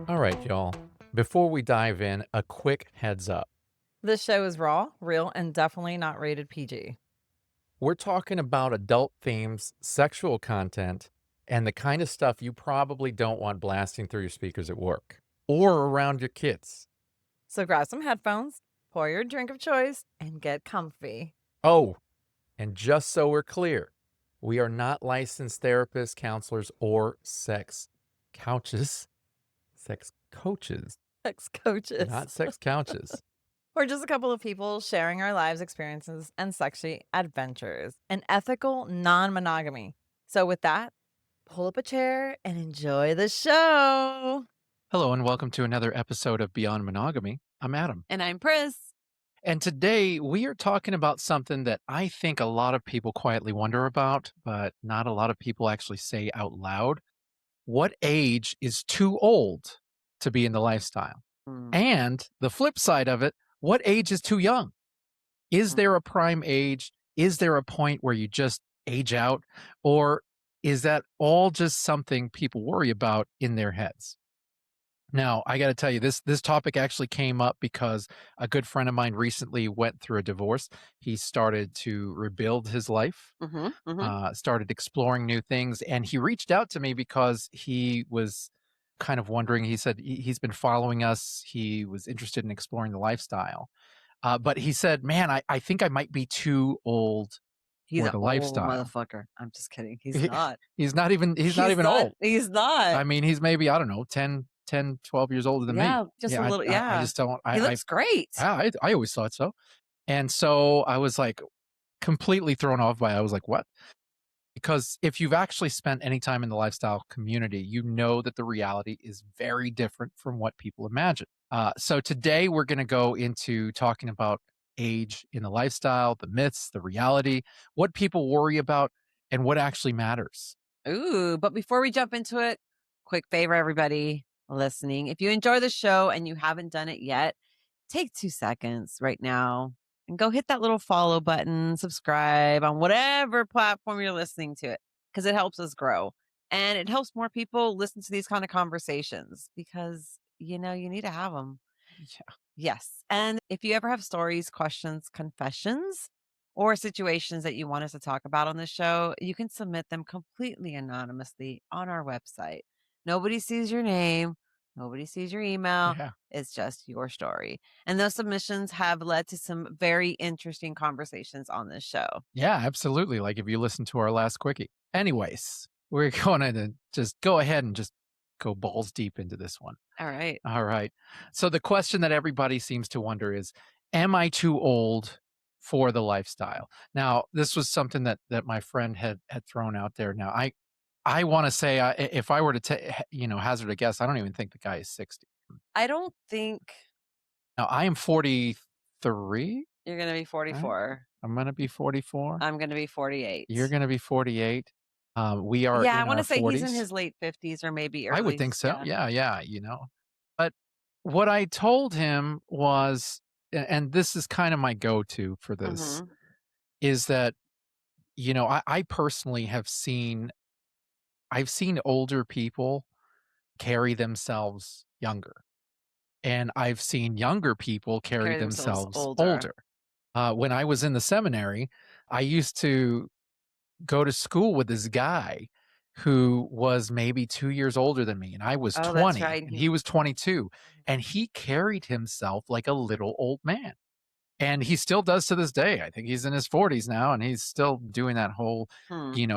All right, y'all. Before we dive in, a quick heads up. This show is raw, real, and definitely not rated PG. We're talking about adult themes, sexual content, and the kind of stuff you probably don't want blasting through your speakers at work or around your kids. So grab some headphones, pour your drink of choice, and get comfy. Oh, and just so we're clear, we are not licensed therapists, counselors, or sex couches. Sex coaches, Sex coaches. not sex couches. We're just a couple of people sharing our lives, experiences, and sexy adventures. An ethical non-monogamy. So with that, pull up a chair and enjoy the show. Hello, and welcome to another episode of Beyond Monogamy. I'm Adam. And I'm Pris. And today we are talking about something that I think a lot of people quietly wonder about, but not a lot of people actually say out loud. What age is too old to be in the lifestyle? And the flip side of it, what age is too young? Is there a prime age? Is there a point where you just age out? Or is that all just something people worry about in their heads? Now, I got to tell you, this topic actually came up because a good friend of mine recently went through a divorce. He started to rebuild his life, started exploring new things, and he reached out to me because he was kind of wondering. He said he's been following us. He was interested in exploring the lifestyle. But he said, man, I think I might be too old He's for an the old lifestyle. motherfucker. I'm just kidding. He's not. He's not even old. He's not. I mean, he's maybe, I don't know, 10, 12 years older than me. Just a little. I just don't. He looks great. I always thought so. And so I was like completely thrown off by it. I was like, what? Because if you've actually spent any time in the lifestyle community, you know that the reality is very different from what people imagine. So today we're going to go into talking about age in the lifestyle, the myths, the reality, what people worry about, and what actually matters. Ooh, but before we jump into it, quick favor, everybody listening. If you enjoy the show and you haven't done it yet, take 2 seconds right now and go hit that little follow button, subscribe on whatever platform you're listening to it, because it helps us grow. And it helps more people listen to these kind of conversations because, you need to have them. Yeah. Yes. And if you ever have stories, questions, confessions, or situations that you want us to talk about on the show, you can submit them completely anonymously on our website. Nobody sees your name. Nobody sees your email. Yeah. It's just your story. And those submissions have led to some very interesting conversations on this show. Yeah, absolutely. Like if you listen to our last quickie. Anyways, we're going to just go ahead and just go balls deep into this one. All right. All right. So the question that everybody seems to wonder is, am I too old for the lifestyle? Now, this was something that my friend had thrown out there. Now, I want to say, if I were to hazard a guess, I don't even think the guy is 60. I don't think. Now, I am 43. You're going to be 44. I'm going to be 44. I'm going to be 48. You're going to be 48. We are. Yeah, in I want to say 40s. he's in his late 50s or maybe early. I would think so. Yeah. But what I told him was, and this is kind of my go-to for this, is that, I personally have seen older people carry themselves younger. And I've seen younger people carry themselves older. When I was in the seminary, I used to go to school with this guy who was maybe 2 years older than me. And I was 20 that's right. and he was 22. And he carried himself like a little old man. And he still does to this day. I think he's in his 40s now and he's still doing that whole,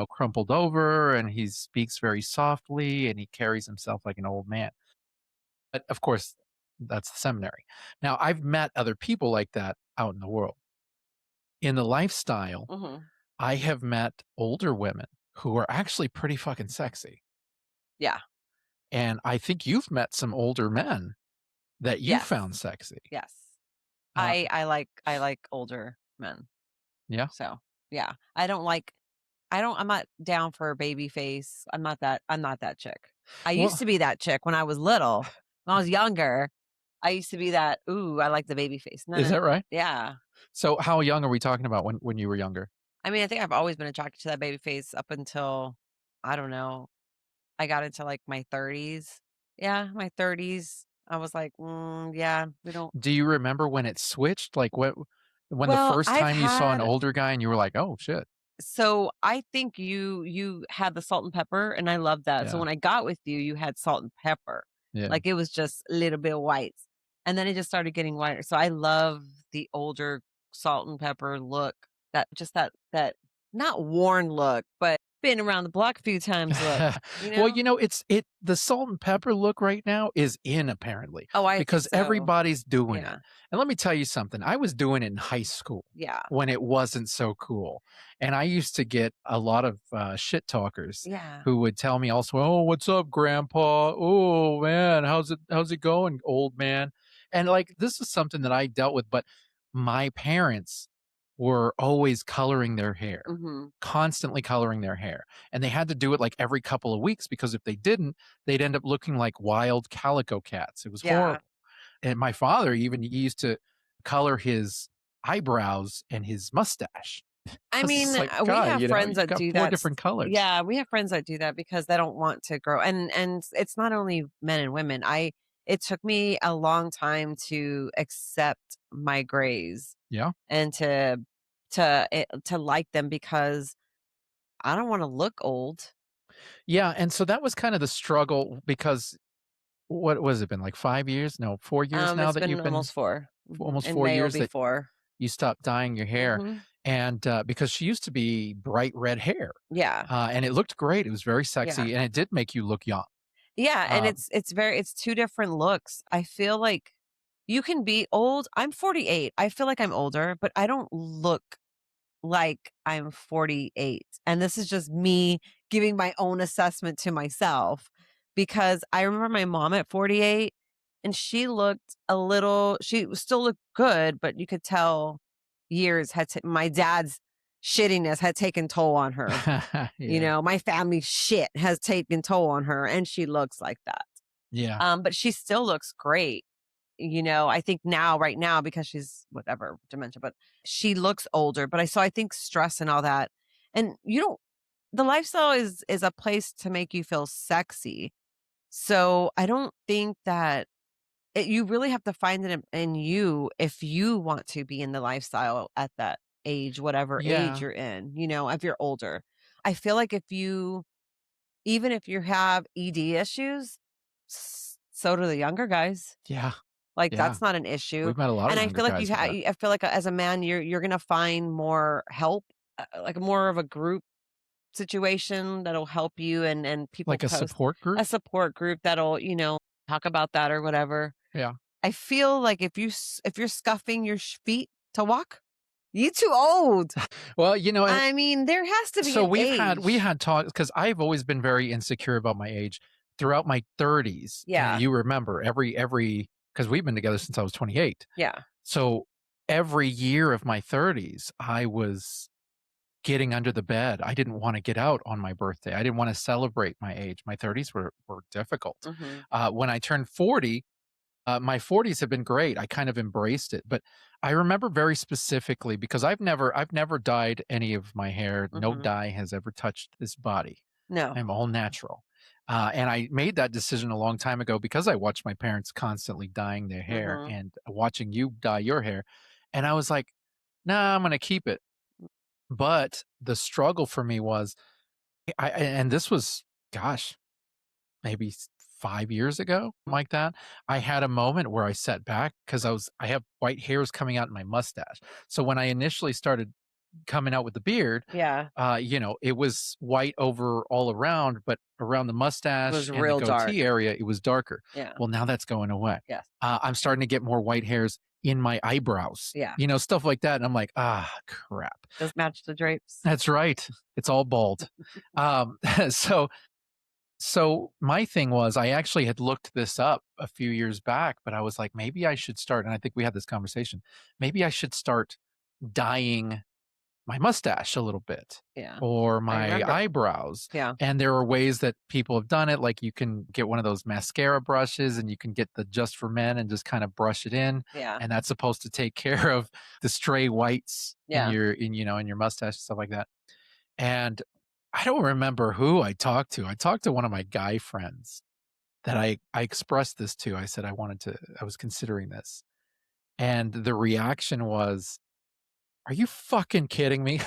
crumpled over, and he speaks very softly and he carries himself like an old man. But of course, that's the seminary. Now, I've met other people like that out in the world. In the lifestyle, I have met older women who are actually pretty fucking sexy. Yeah. And I think you've met some older men that you found sexy. Yes. I like older men. Yeah. So, yeah. I'm not down for a baby face. I'm not that chick. I used to be that chick when I was little. When I was younger, I used to be that, ooh, I like the baby face. Is that right? Yeah. So how young are we talking about when you were younger? I mean, I think I've always been attracted to that baby face up until, I don't know, I got into, like, my 30s. Yeah, my 30s. I was like, yeah, we don't." Do you remember when it switched? Like, what when the Well, first I've time you saw an had older guy and you were like, "Oh, shit." so I think you had the salt and pepper, and I love that. So Yeah. when I got with you, you had salt and pepper. Yeah. Like, it was just a little bit white, and then it just started getting whiter. So I love the older salt and pepper look, that not worn look, but been around the block a few times look, you Well, know? the salt and pepper look right now is in apparently Oh, I think because so. everybody's doing it. Yeah. And let me tell you something. I was doing it in high school Yeah. when it wasn't so cool. And I used to get a lot of shit talkers Yeah. who would tell me also, "Oh, what's up, grandpa? Oh, man, how's it going, old man?" And like this is something that I dealt with, but my parents were always coloring their hair, Mhm. constantly coloring their hair. And they had to do it like every couple of weeks because if they didn't, they'd end up looking like wild calico cats. It was Yeah. horrible. And my father even he used to color his eyebrows and his mustache. I I was mean, just like, we "Guy, have friends you've that got do 4 that. different colors." Yeah, we have friends that do that because they don't want to grow. And it's not only men and women. It took me a long time to accept my grays Yeah. and to like them because I don't want to look old. Yeah, and so that was kind of the struggle because what was it been, like 5 years? No, 4 years now It's that been you've been almost 4. almost In 4 May will years be that 4. you stopped dyeing your hair, Mhm. and, because she used to be bright red hair, Yeah. and it looked great, it was very Yeah. sexy, and it did make you look young. Yeah, and Um, it's 2 different looks. I feel like you can be old. I'm 48. I feel like I'm older, but I don't look like I'm 48. And this is just me giving my own assessment to myself because I remember my mom at 48 and she still looked good, but you could tell my dad's shittiness had taken toll on her. You yeah, know, my family shit has taken toll on her and she looks like that. yeah, But she still looks great. You know, I think right now, because she's whatever, dementia, but she looks older. I think stress and all that. And the lifestyle is a place to make you feel sexy. So I don't think that you really have to find it in you if you want to be in the lifestyle at that age, whatever age yeah, you're in, if you're older. I feel like even if you have ED issues, so do the younger guys. yeah, Like, yeah. that's not an issue, We've met a lot and of I younger feel like guys with that. I feel like as a man, you're gonna find more help, like more of a group situation that'll help you and people Like a post support group? a support group that'll, talk about that or whatever. Yeah. I feel like if you're scuffing your feet to walk, you too old. Well, and I mean, there has to be so an we had age. talks because I've always been very insecure about my age throughout my 30s, and Yeah, you remember every because we've been together since I was 28. yeah. So every year of my 30s, I was getting under the bed. I didn't wanna get out on my birthday. I didn't wanna celebrate my age. My 30s were difficult. Mhm, When I turned 40, my 40s have been great. I kind of embraced it, but I remember very specifically because I've never dyed any of my hair. No mhm. dye has ever touched this body. No. I'm all natural. And I made that decision a long time ago because I watched my parents constantly dyeing their hair Mhm. and watching you dye your hair. And I was like, nah, I'm going to keep it. But the struggle for me was, and this was, gosh, maybe 5 years ago, like that. I had a moment where I sat back because I have white hairs coming out in my mustache. So when I initially started coming out with the beard, Yeah. it was white over all around, but around the It mustache was and the real goatee dark. area, it was darker. Yeah. Well, now that's going away. Yes. I'm starting to get more white hairs in my eyebrows, Yeah. stuff like that. And I'm like, ah, crap. Does match the drapes. That's right. It's all bald. Um, so so my thing was I actually had looked this up a few years back, but I was like, maybe I should start. And I think we had this conversation. Maybe I should start dyeing my mustache a little bit Yeah. or I my remember. eyebrows. Yeah. And there are ways that people have done it. Like you can get one of those mascara brushes and you can get the just for men and just kind of brush it in. Yeah. And that's supposed to take care of the stray whites in Yeah. your, in your mustache and stuff like that. And I don't remember who I talked to. I talked to one of my guy friends that I expressed this to. I said I was considering this. And the reaction was, "Are you fucking kidding me?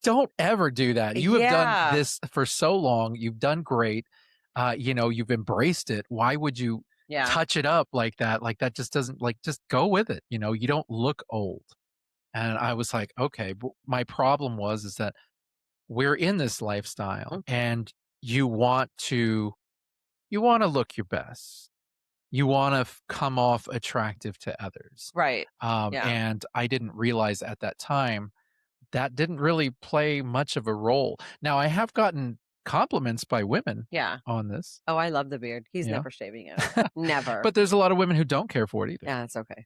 Don't ever do that. You have done Yeah. this for so long. You've done great. You've embraced it. Why would you Yeah. touch it up like that? Like that just doesn't like just go with it. You don't look old." And I was like, "Okay." But my problem was is that we're in this lifestyle Mhm. and you want to you want to look your best. You want to come off attractive to others. Right. Yeah. And I didn't realize at that time that didn't really play much of a role. Now, I have gotten compliments by women Yeah. on this, Oh, I love the beard. He's yeah. never shaving it. Never. But there's a lot of women who don't care for it either. Yeah, it's okay.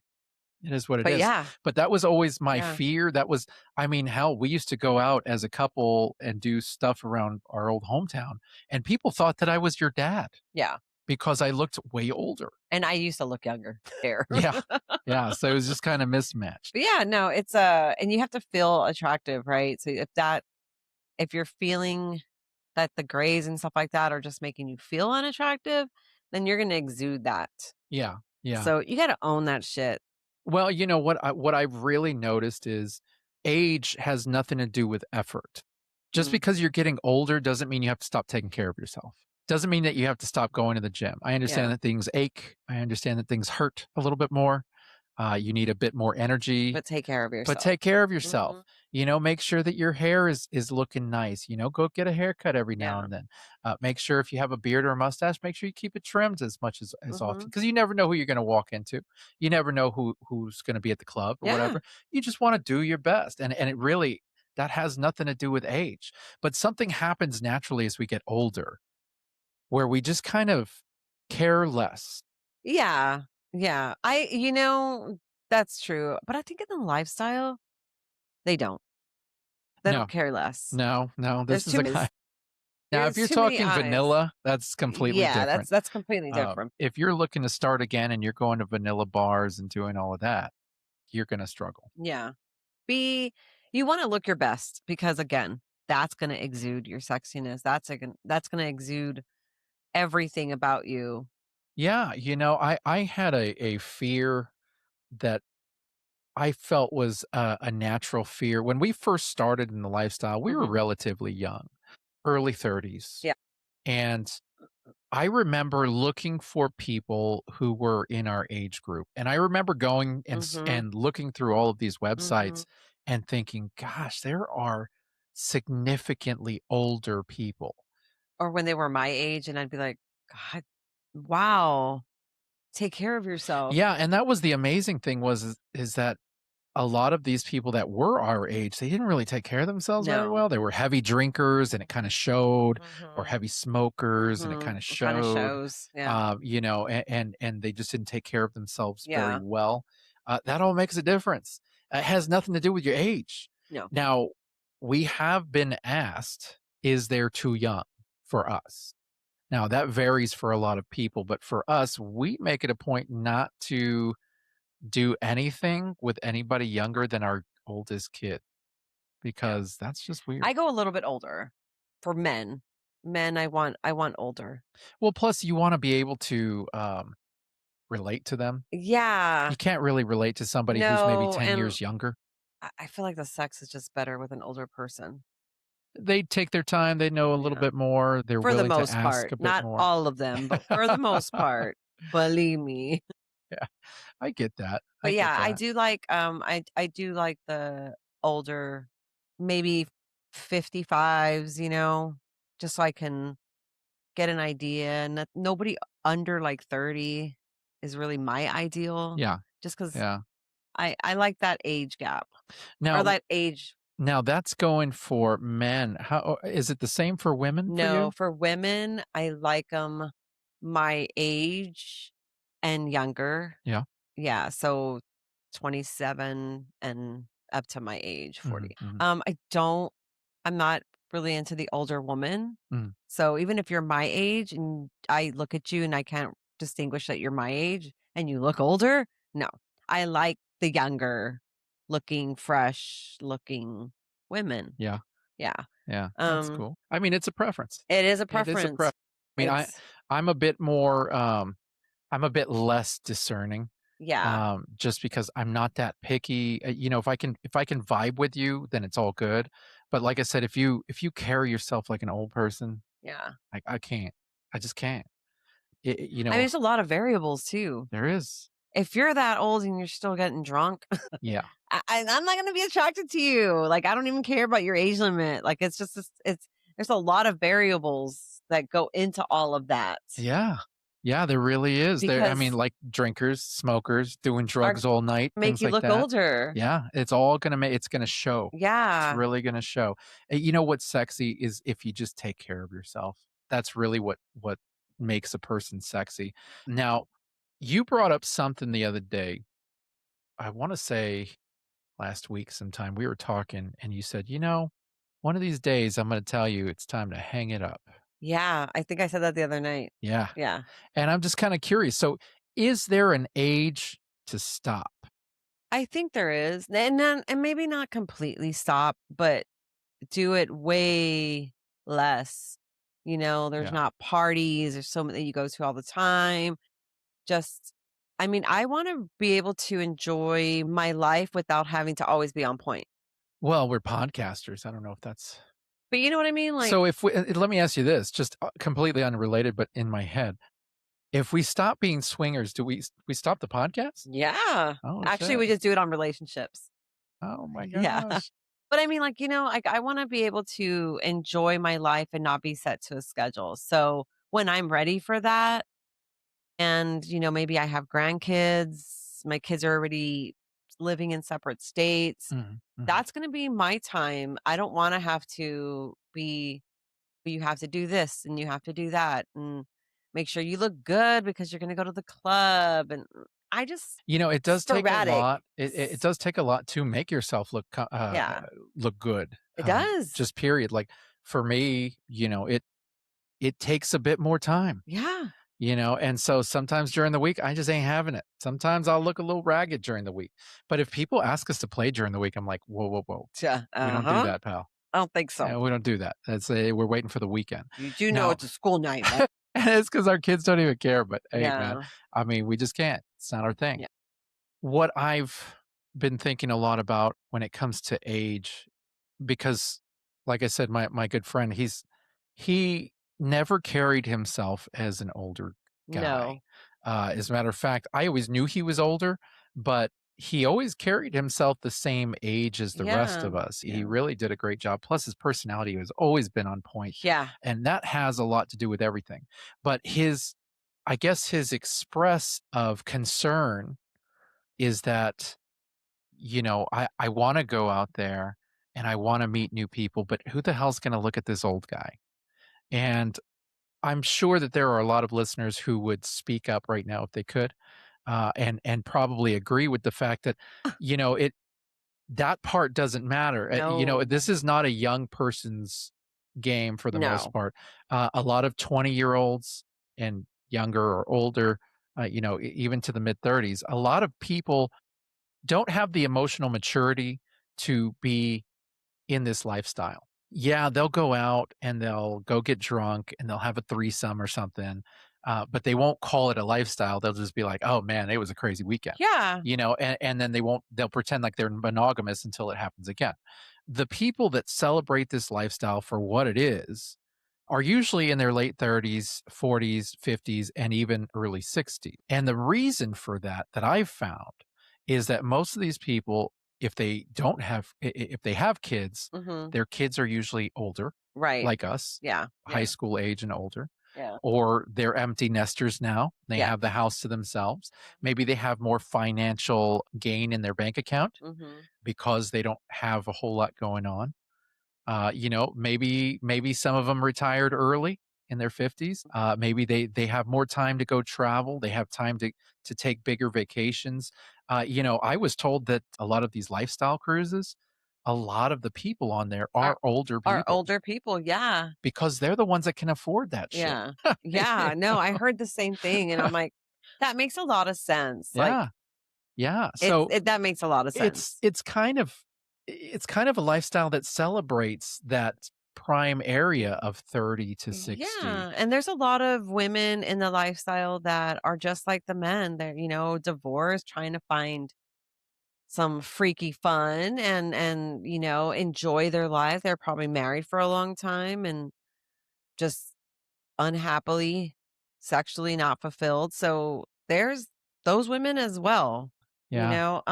It is what it But is. yeah. But that was always my Yeah. fear. That was I mean, hell, we used to go out as a couple and do stuff around our old hometown, and people thought that I was your dad Yeah. because I looked way older. And I used to look younger here. Yeah. Yeah, so it was just kinda mismatched. But yeah, no, it's and you have to feel attractive, right? So if you're feeling that the grays and stuff like that are just making you feel unattractive, then you're gonna exude that. Yeah, yeah. So you gotta own that shit. Well, you know what I've really noticed is age has nothing to do with effort. Just Mm, because you're getting older doesn't mean you have to stop taking care of yourself. Doesn't mean that you have to stop going to the gym. I understand yeah. that things ache. I understand that things hurt a little bit more. You need a bit more energy. But take care of But yourself. take care of yourself. Mhm. Make sure that your hair is looking nice. Go get a haircut every now Yeah. and then. Make sure if you have a beard or a mustache, make sure you keep it trimmed as much as often Mhm. because you never know who you're going to walk into. You never know who's going to be at the club or Yeah. whatever. You just want to do your best, and it really that has nothing to do with age. But something happens naturally as we get older, where we just kind of care less. Yeah. Yeah. That's true. But I think in the lifestyle, they don't. They don't No, care less. no, no. There's This is too a many guy. Now, if there's you're too many talking eyes. vanilla, that's completely Yeah, that's different. that's completely different. If you're looking to start again and you're going to vanilla bars and doing all of that, you're gonna struggle. Yeah. Be you wanna look your best because, again, that's gonna exude your sexiness. That's gonna exude everything about you. Yeah, I had a fear that I felt was a natural fear. When we first started in the lifestyle, we were Mhm. relatively young, early 30s. Yeah. And I remember looking for people who were in our age group. And I remember going Mhm. and looking through all of these Mhm. websites and thinking, gosh, there are significantly older people. Or when they were my age, and I'd be like, "God, wow, take care of yourself." Yeah, and that was the amazing thing is that a lot of these people that were our age, they didn't really take care of themselves very No. well. They were heavy drinkers and it kind of showed, or Mhm. heavy smokers and it kind Mhm. of It kinda showed. shows. Yeah. And they just didn't take care of themselves very Yeah. well. That all makes a difference. It has nothing to do with your age. No. Now, we have been asked, is there too young for us? Now, that varies for a lot of people, but for us, we make it a point not to do anything with anybody younger than our oldest kid Yeah. because that's just weird. I go a little bit older for men. Men, I want older. Well, plus you want to be able to relate to them. Yeah. You can't really relate to somebody who's maybe No, 10 and years younger. I feel like the sex is just better with an older person. They take their time, they know a little Yeah. bit more, they're For the willing to most ask part, a bit not more. all of them, but for the most part, believe me. Yeah, I get that. I But get yeah, I that. do like I do like the older, maybe 55s, just so I can get an idea. And nobody under like 30 is really my ideal, Yeah, just because yeah. I like that age gap or Now that age. now that's going for men. How is it the same for women for No, you? for women, I like them my age and younger. Yeah. Yeah, so 27 and up to my age, Mhm, 40. mhm, I'm not really into the older woman. mhm. So even if you're my age and I look at you and I can't distinguish that you're my age and you look older, no. I like the younger looking, fresh looking women. Yeah, Yeah. yeah, that's Um, cool. I mean, it's a preference. it is a It is a preference. preference. I mean, It's I'm a bit more, I'm a bit less discerning, yeah. just because I'm not that picky. If I can vibe with you, then it's all good. But like I said, if you carry yourself like an old person, Yeah. I can't. I just can't. I mean, there's a lot of variables too. There is. If you're that old and you're still getting drunk, Yeah. I'm not gonna be attracted to you. Like, I don't even care about your age limit. Like, it's just it's there's a lot of variables that go into all of that Yeah. Yeah, there really is. I mean, because like drinkers, smokers, doing are drugs all night, make things you like look that. older. Yeah, it's all gonna make it's gonna show. It's Yeah. really gonna show. You know what's sexy is if you just take care of yourself. That's really what makes a person sexy. Now, you brought up something the other day. I want to say last week sometime we were talking and you said, one of these days I'm going to tell you it's time to hang it up. Yeah, I think I said that the other night. Yeah. Yeah. And I'm just kind of curious. So, is there an age to stop? I think there is. And maybe not completely stop, but do it way less. There's Yeah. not parties, there's so many that you go to all the time. Just I mean, I wanna be able to enjoy my life without having to always be on point. Well, we're podcasters. I don't know if that's But you know what I mean? Like so. If we, let me ask you this, just completely unrelated, but in my head, if we stop being swingers, do we stop the podcast? yeah. Oh Actually, shit! we just do it on relationships. Oh my Yeah. gosh! But I mean, like, like, I wanna be able to enjoy my life and not be set to a schedule. So, when I'm ready for that and, maybe I have grandkids, my kids are already living in separate states, Mhm, mhm. that's gonna be my time. I don't wanna have to you have to do this and you have to do that and make sure you look good because you're gonna go to the club and I just It does take a sporadic. lot. It does take a lot to make yourself Yeah, look good. it does. Just period. Like for me, it takes a bit more time. Yeah. And so sometimes during the week, I just ain't having it. Sometimes I'll look a little ragged during the week. But if people ask us to play during the week, I'm like, whoa, whoa, whoa. Yeah. We don't do Uh-huh. that, pal. I don't think so. Yeah, we don't do that. We're waiting for the weekend. You do know Now, it's a school night, right? it's because our kids don't even care. But hey, man, Yeah. I mean, we just can't. It's not our thing. Yeah. What I've been thinking a lot about when it comes to age, because like I said, my good friend, he never carried himself as an older guy. No. As a matter of fact, I always knew he was older, but he always carried himself the same age as the rest Yeah. of us. He Yeah. really did a great job. Plus, his personality has always been on point, Yeah. and that has a lot to do with everything. But I guess his express of concern is that, I want to go out there and I want to meet new people, but who the hell's going to look at this old guy? And I'm sure that there are a lot of listeners who would speak up right now if they could, and probably agree with the fact that, it that part doesn't matter. This No. is not a young person's game for the most No. part. A lot of 20-year-olds and younger or older, even to the mid 30s, a lot of people don't have the emotional maturity to be in this lifestyle. Yeah, they'll go out and they'll go get drunk and they'll have a threesome or something, but they won't call it a lifestyle. They'll just be like, "Oh man, it was a crazy weekend," Yeah. and then they'll pretend like they're monogamous until it happens again. The people that celebrate this lifestyle for what it is are usually in their late 30s, 40s, 50s, and even early 60s. And the reason for that I've found is that most of these people, if they don't have, if they have kids, Mhm. their kids are usually older, Right. like us, Yeah. high Yeah. school age and older, Yeah. or they're empty nesters now. They Yeah. have the house to themselves. Maybe they have more financial gain in their bank account Mhm. because they don't have a whole lot going on. Maybe some of them retired early in their 50s. Maybe they have more time to go travel. They have time to take bigger vacations. I was told that a lot of these lifestyle cruises, a lot of the people on there Are are older are people older people, yeah. because they're the ones that can afford that shit. Yeah. Yeah, no, I heard the same thing, and I'm like, "That makes a lot of sense." Like, Yeah, yeah. So that makes a lot of it's sense. it's kind of it's kind of a lifestyle that celebrates that prime area of 30 to 60. Yeah, and there's a lot of women in the lifestyle that are just like the men. They're, divorced, trying to find some freaky fun and, enjoy their life. They're probably married for a long time and just unhappily sexually not fulfilled. So there's those women as well. You Yeah. know,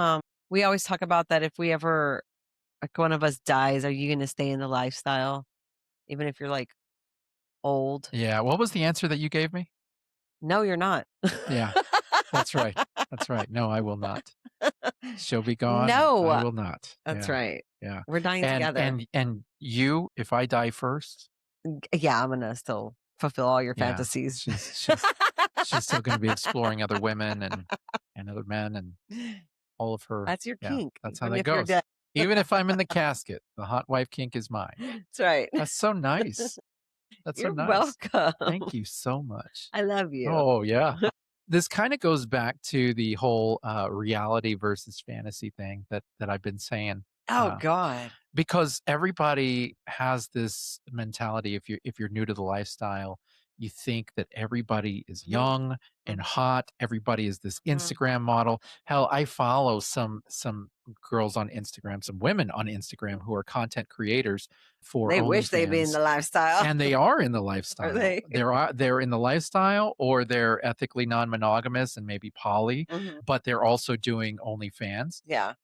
we always talk about that if we ever like one of us dies, are you going to stay in the lifestyle even if you're like old? Yeah, what was the answer that you gave me? No, you're not. Yeah, that's right. That's right. No, I will not. She'll be gone. I No, will not. that's Yeah, right. yeah. We're dying And together. and and you, if I die first, Yeah, I'm gonna still fulfill all your yeah, fantasies. she's still gonna be exploring other women and other men and all of her. That's your Yeah, kink, that's how even that if you're goes. dead. Even if I'm in the casket, the hot wife kink is mine. That's right. That's so nice. That's so You're nice. welcome. Thank you so much. I love you. Oh, yeah. This kinda goes back to the whole, reality versus fantasy thing that I've been saying, Oh uh, god. because everybody has this mentality. If you're new to the lifestyle, you think that everybody is Mhm, young and mhm, hot, everybody is this mhm. Instagram model. Hell, I follow some girls on Instagram, some women on Instagram who are content creators for They wish they'd be in OnlyFans, the lifestyle. and they are in the Are lifestyle. they? They're in the lifestyle, or they're ethically non-monogamous and maybe poly, Mhm. but they're also doing OnlyFans. Yeah.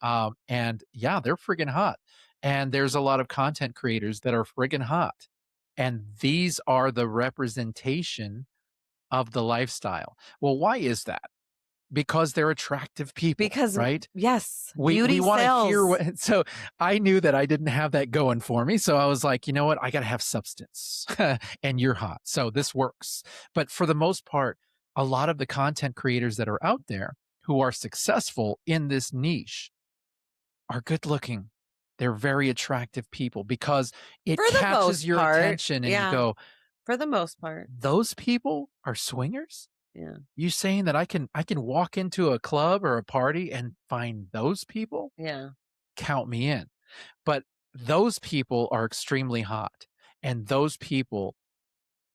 And yeah, they're friggin' hot. And there's a lot of content creators that are friggin' hot. And these are the representation of the lifestyle. Well, why is that? Because they're attractive people, Because right? yes, We beauty wanna hear sells. what so I knew that I didn't have that going for me, so I was like, "You know what? I gotta have substance, and you're hot, so this works." But for the most part, a lot of the content creators that are out there who are successful in this niche are good looking. They're very attractive people because it For the catches most your part. attention and you Yeah, go, for the most part. "Those people are swingers? Yeah, You saying that I can walk into a club or a party and find those people? yeah. Count me in." But those people are extremely hot, and those people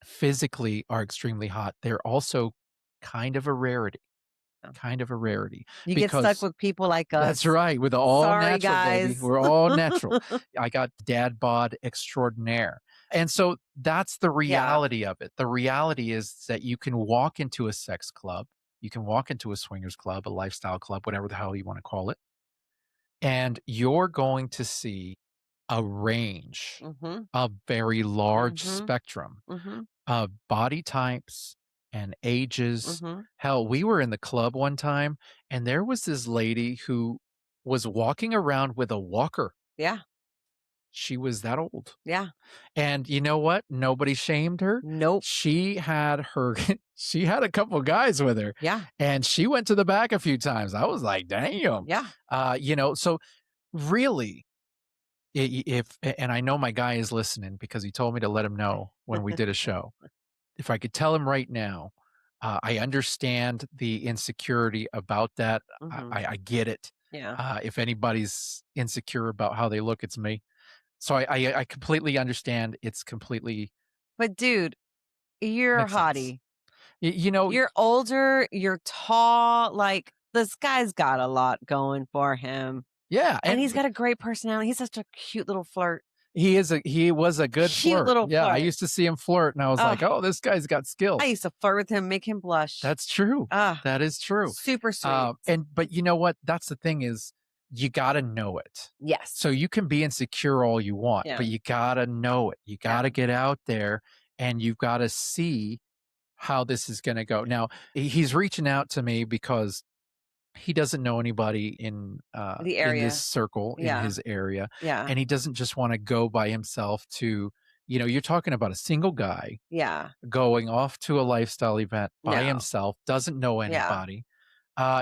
physically are extremely hot. They're also kind of a rarity, Yeah. kind of a rarity You get stuck because with people like that's us. right, with all Sorry, natural, baby. guys. We're all natural. I got dad bod extraordinaire. And so that's the Yeah, reality of it. The reality is that you can walk into a sex club, you can walk into a swingers club, a lifestyle club, whatever the hell you want to call it, and you're going to see a range, mhm, a very large mhm, spectrum mhm, of body types and ages. mhm. Hell, we were in the club one time and there was this lady who was walking around with a walker. Yeah, She was that old. yeah. And you know what? Nobody shamed her. Nope. She had her she had a couple guys with her Yeah, and she went to the back a few times. I was like, "Damn." yeah. So really, if and I know my guy is listening because he told me to let him know when we did a show. If I could tell him right now, I understand the insecurity about that. Mhm. I get it. Yeah. If anybody's insecure about how they look, it's me. So I completely understand. It's completely But dude, you're a makes sense. hottie. You know, You're older, you're tall, like, this guy's got a lot going for him, yeah, and and he's got a great personality. He's such a cute little flirt. he was a good Cute flirt. little Yeah, I flirt. used to see him flirt, and I was Oh, like, "Oh, this guy's got I skills." used to flirt with him, make him blush. That's true. Ah, That is true. super sweet. But you know what? That's the thing is you gotta know it. Yes. So you can be insecure all you want, Yeah, but you gotta know it. You yeah. gotta get out there and you've gotta see how this is gonna go. Now, he's reaching out to me because he doesn't know anybody The in this area. circle in Yeah, his area, yeah. and he doesn't just want to go by himself to you're talking about a single guy Yeah. going off to a lifestyle event by No. himself, doesn't know Yeah. anybody.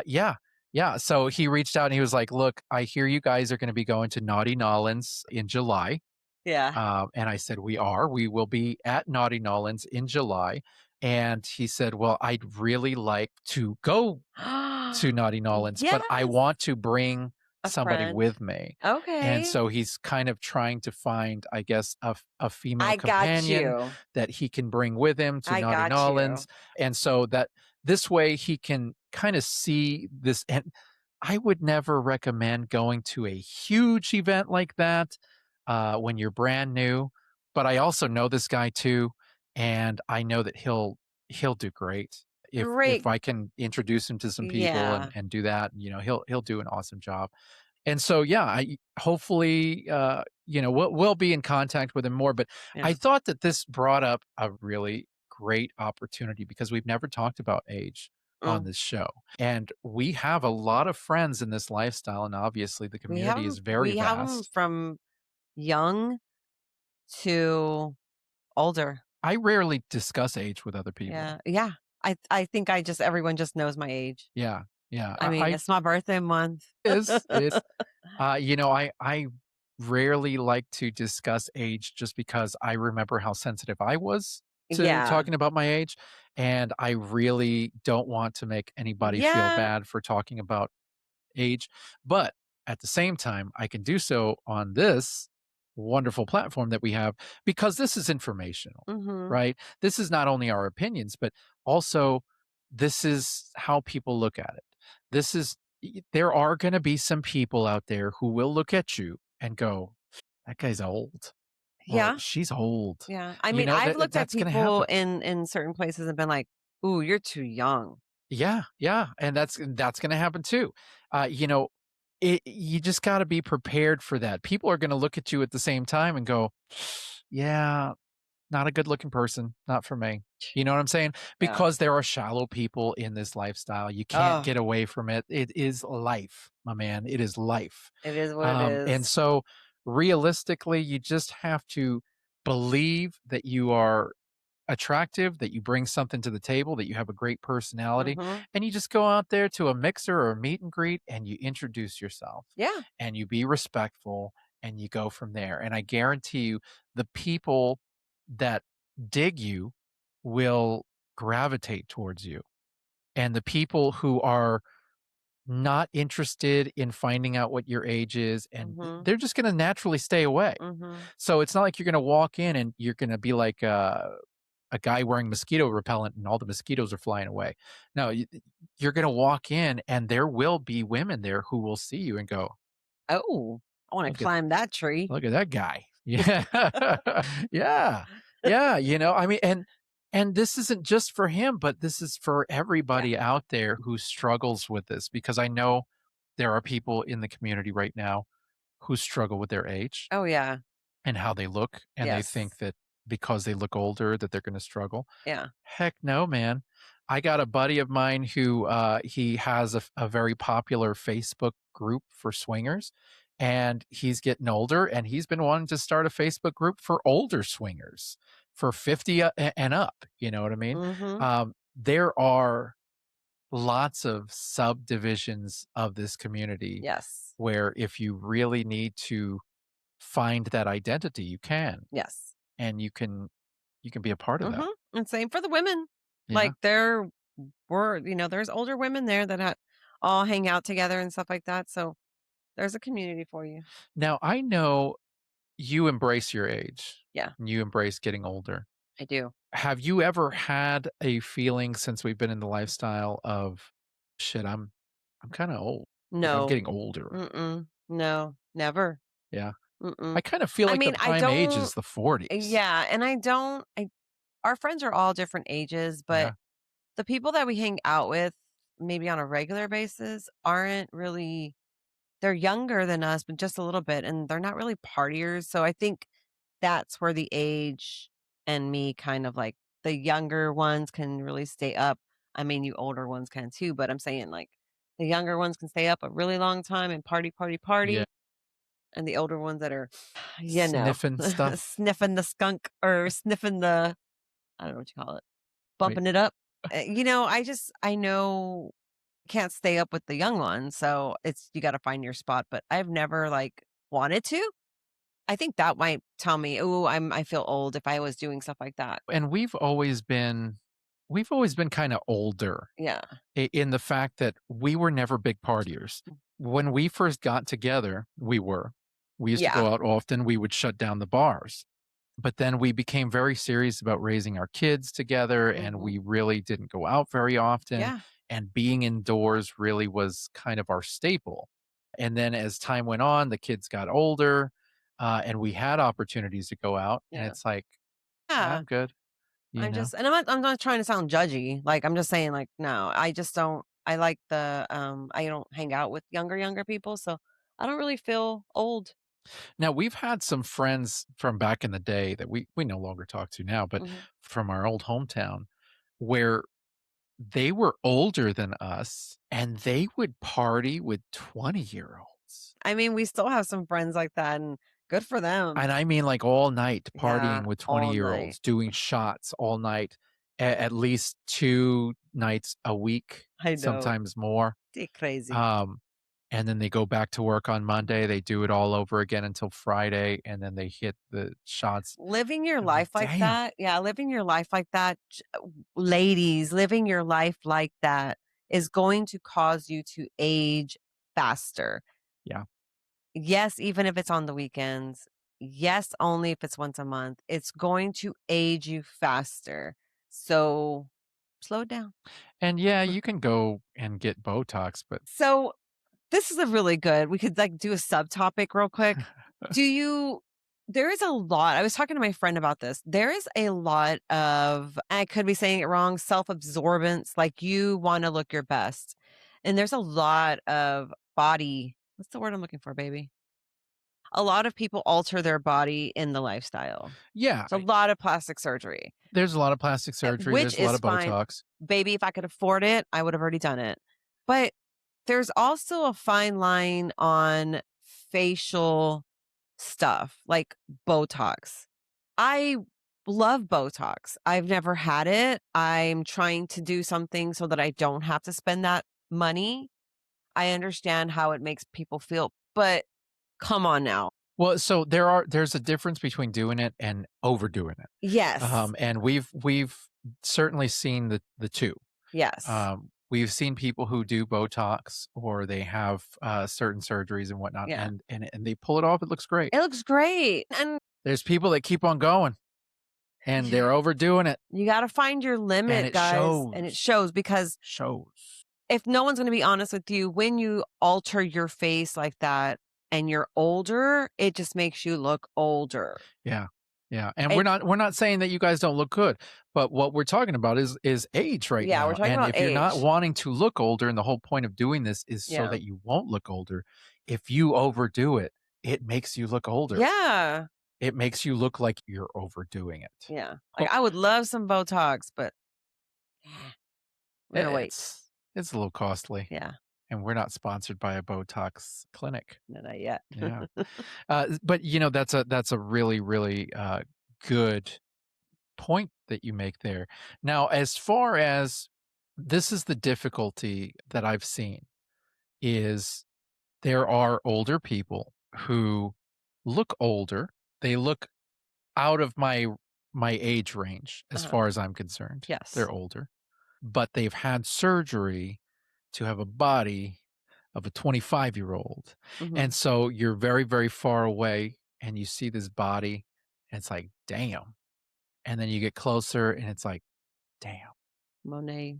Yeah, yeah. So he reached out and he was like, "Look, I hear you guys are going to be going to Naughty Nolans in July." Yeah. And I said, "We are. We will be at Naughty Nolans in July." And he said, "Well, I'd really like to go to Naughty Nolans, but I Yes. want to bring A somebody friend. with me." And Okay. so he's kind of trying to find, I guess, a female I got companion you. that he can bring with him to I Naughty got Nolans. you. And so that this way he can kind of see this. And I would never recommend going to a huge event like that when you're brand new. But I also know this guy too, and I know that he'll do great if Great. I can introduce him to some people Yeah. and do that. He'll do an awesome job. And so, yeah, I hopefully, we'll be in contact with him more. But I Yeah. thought that this brought up a really great opportunity because we've never talked about age on Mm. this show. And we have a lot of friends in this lifestyle. And obviously, the We have community is them. very We have them vast. from young to older. I rarely discuss age with other people. Yeah. Yeah. I think everyone just knows my age. Yeah. Yeah. I mean, it's my birthday month. It is. I rarely like to discuss age just because I remember how sensitive I was to Yeah. talking about my age, and I really don't want to make anybody feel Yeah. bad for talking about age. But at the same time, I can do so on this wonderful platform that we have because this is informational, Mhm. right? This is not only our opinions, but also this is how people look at it. There are going to be some people out there who will look at you and go, that guy's old or Yeah. she's old. Yeah. I mean, I've looked at That's going to people happen. in certain places and been like, "Ooh, you're too young." Yeah, yeah, and that's gonna happen too. You just gotta be prepared for that. People are gonna look at you at the same time and go, "Yeah, not a good looking person, not for me." You know what I'm saying? Yeah. Because there are shallow people in this lifestyle. You can't Oh, get away from it. It is life, my man. It is life. it is what it And is. so realistically, you just have to believe that you are attractive, that you bring something to the table, that you have a great personality, Mhm. and you just go out there to a mixer or a meet and greet and you introduce yourself Yeah. and you be respectful and you go from there. And I guarantee you, the people that dig you will gravitate towards you. And the people who are not interested in finding out what your age is, and Mhm. they're just going to naturally stay away. Mhm. So it's not like you're going to walk in and you're going to be like, a guy wearing mosquito repellent and all the mosquitoes are flying away. No, you're going to walk in and there will be women there who will see you and go, Oh, I wanna look at, climb that tree. look at that guy. Yeah. Yeah. Yeah. I mean, and this isn't just for him, but this is for Yeah. everybody out there who struggles with this because I know there are people in the community right now who struggle with their age Oh, yeah. and how they look, and they Yes. think that because they look older that they're gonna struggle. Yeah. Heck no, man. I got a buddy of mine who, he has a very popular Facebook group for swingers, and he's getting older, and he's been wanting to start a Facebook group for older swingers, for 50 and up, you know what I mean? Mhm. There are lots of subdivisions of this community Yes. where if you really need to find that identity, you can, Yes. and you can be a part of that. Mhm. And same for the women. Yeah. Like, there's older women there that all hang out together and stuff like that, so there's a community for you. Now, I know you embrace your age, Yeah, and you embrace getting older. I do. Have you ever had a feeling since we've been in the lifestyle of, "Shit, I'm kinda old, like, I'm No. getting older." Mm-mm. No, never. Yeah. Mm-mm. I kinda feel I like the mean, I prime age don't is the 40s. yeah, and I don't I our friends are all different ages, but Yeah. the people that we hang out with, maybe on a regular basis, aren't really they're younger than us, but just a little bit, and they're not really partiers, so I think that's where the age and me kind of like the younger ones can really stay up. I mean, you older ones can too, but I'm saying like the younger ones can stay up a really long time and party, party, Yeah. party. and the older ones that are, Sniffing stuff, sniffing the skunk or sniffing the, I don't know what you call it, right? bumping it up. I know can't stay up with the young ones, so it's you got to find your spot. But I've never like wanted to. I think that might tell me, oh, I feel old if I was doing stuff like that. And we've always been kinda older Yeah. in the fact that we were never big partiers. When we first got together, we were. We used to Yeah. go out often, we would shut down the bars. But then we became very serious about raising our kids together, and Hmm. we really didn't go out very often, Yeah. and being indoors really was kind of our staple. And then as time went on, the kids got older, and we had opportunities to go out, and Yeah. it's like, Yeah. "I'm good," you know? I'm not trying to sound judgy. Like I'm just saying like no, I just don't I like I don't hang out with younger people, so I don't really feel old. Now, we've had some friends from back in the day that we no longer talk to now, but Mhm. from our old hometown where they were older than us, and they would party with 20-year-olds. I mean, we still have some friends like that and good for them. And I mean, like, all night Yeah, partying with all night. 20-year-olds, doing shots all night, at least 2 nights a week, I know. sometimes more. They crazy. Um, and then they go back to work on Monday, they do it all over again until Friday, and then they hit the shots. Living your I'm like, life like "Damn." that, yeah, living your life like that, ladies, living your life like that is going to cause you to age faster. Yeah. Yes, even if it's on the weekends. Yes, only if it's once a month. It's going to age you faster. So slow down. And, yeah, you can go and get Botox, but So this is a really good, we could like do a subtopic real quick. Do you, there is a lot, I was talking to my friend about this. There is a lot of, I could be saying it wrong, self-absorbance, like you want to look your best. And there's a lot of body, what's the word I'm looking for, baby? A lot of people alter their body in the lifestyle. yeah, It's a lot of plastic surgery, there's a lot of plastic surgery, which there's a lot is of fine. Botox. Baby, if I could afford it, I would have already done it. But there's also a fine line on facial stuff like Botox. I love Botox. I've never had it. I'm trying to do something so that I don't have to spend that money. I understand how it makes people feel, but come on now. Well, so there's a difference between doing it and overdoing it. Yes. And we've certainly seen the 2. Yes. We've seen people who do Botox or they have, certain surgeries and whatnot, Yeah. and they pull it off, it looks great. It looks great. And There's people that keep on going, and they're overdoing it, you got to find your and limit, it guys. And it shows. shows because Shows. if no one's going to be honest with you, when you alter your face like that and you're older, it just makes you look older. Yeah. Yeah, and we're And not we're not saying that you guys don't look good, but what we're talking about is age right yeah, we're now, talking and about if you're not age. wanting to look older, and the whole point of doing this is so Yeah. that you won't look older, if you overdo it, it makes you look older. Yeah. It makes you look like you're overdoing it. Yeah. Like Well, I would love some Botox, but we're going to wait. it's a little costly, Yeah. and we're not sponsored by a Botox clinic. No, not yet. Yeah, but, that's a really, really, good point that you make there. Now, as far as this is the difficulty that I've seen is there are older people who look older. They look out of my age range as Uh-huh. far as I'm concerned. Yes. They're older, but they've had surgery to have a body of a 25-year-old. Hmm. And so you're very, very far away and you see this body and it's like, damn. And then you get closer and it's like, damn. Monet.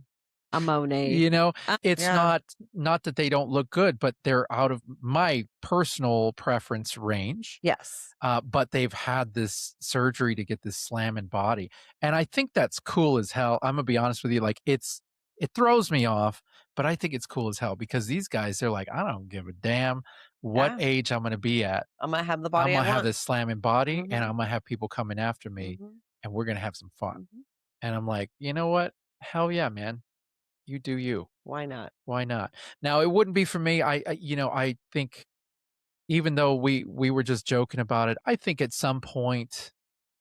A Monet. You know, it's Yeah. not that they don't look good, but they're out of my personal preference range. Yes. But they've had this surgery to get this slamming body, and I think that's cool as hell. I'm gonna be honest with you, like it throws me off, but I think it's cool as hell because these guys, they're like, I don't give a damn what Yeah. age I'm gonna be at. I'm going to have the I'm body I gonna have want. this slamming body, and Hmm. I'm gonna have people coming after me, Hmm. and we're gonna have some fun. Hmm. And I'm like, you know what? Hell yeah, man. You do you. Why not? Why not? Now, it wouldn't be for me. I think even though we were just joking about it, I think at some point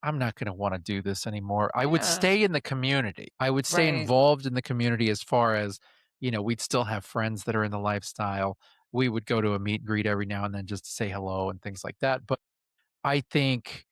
I'm not going to want to do this anymore. I would Yeah. stay in the community. I would stay Right. involved in the community as far as, we'd still have friends that are in the lifestyle. We would go to a meet and greet every now and then just to say hello and things like that. But I think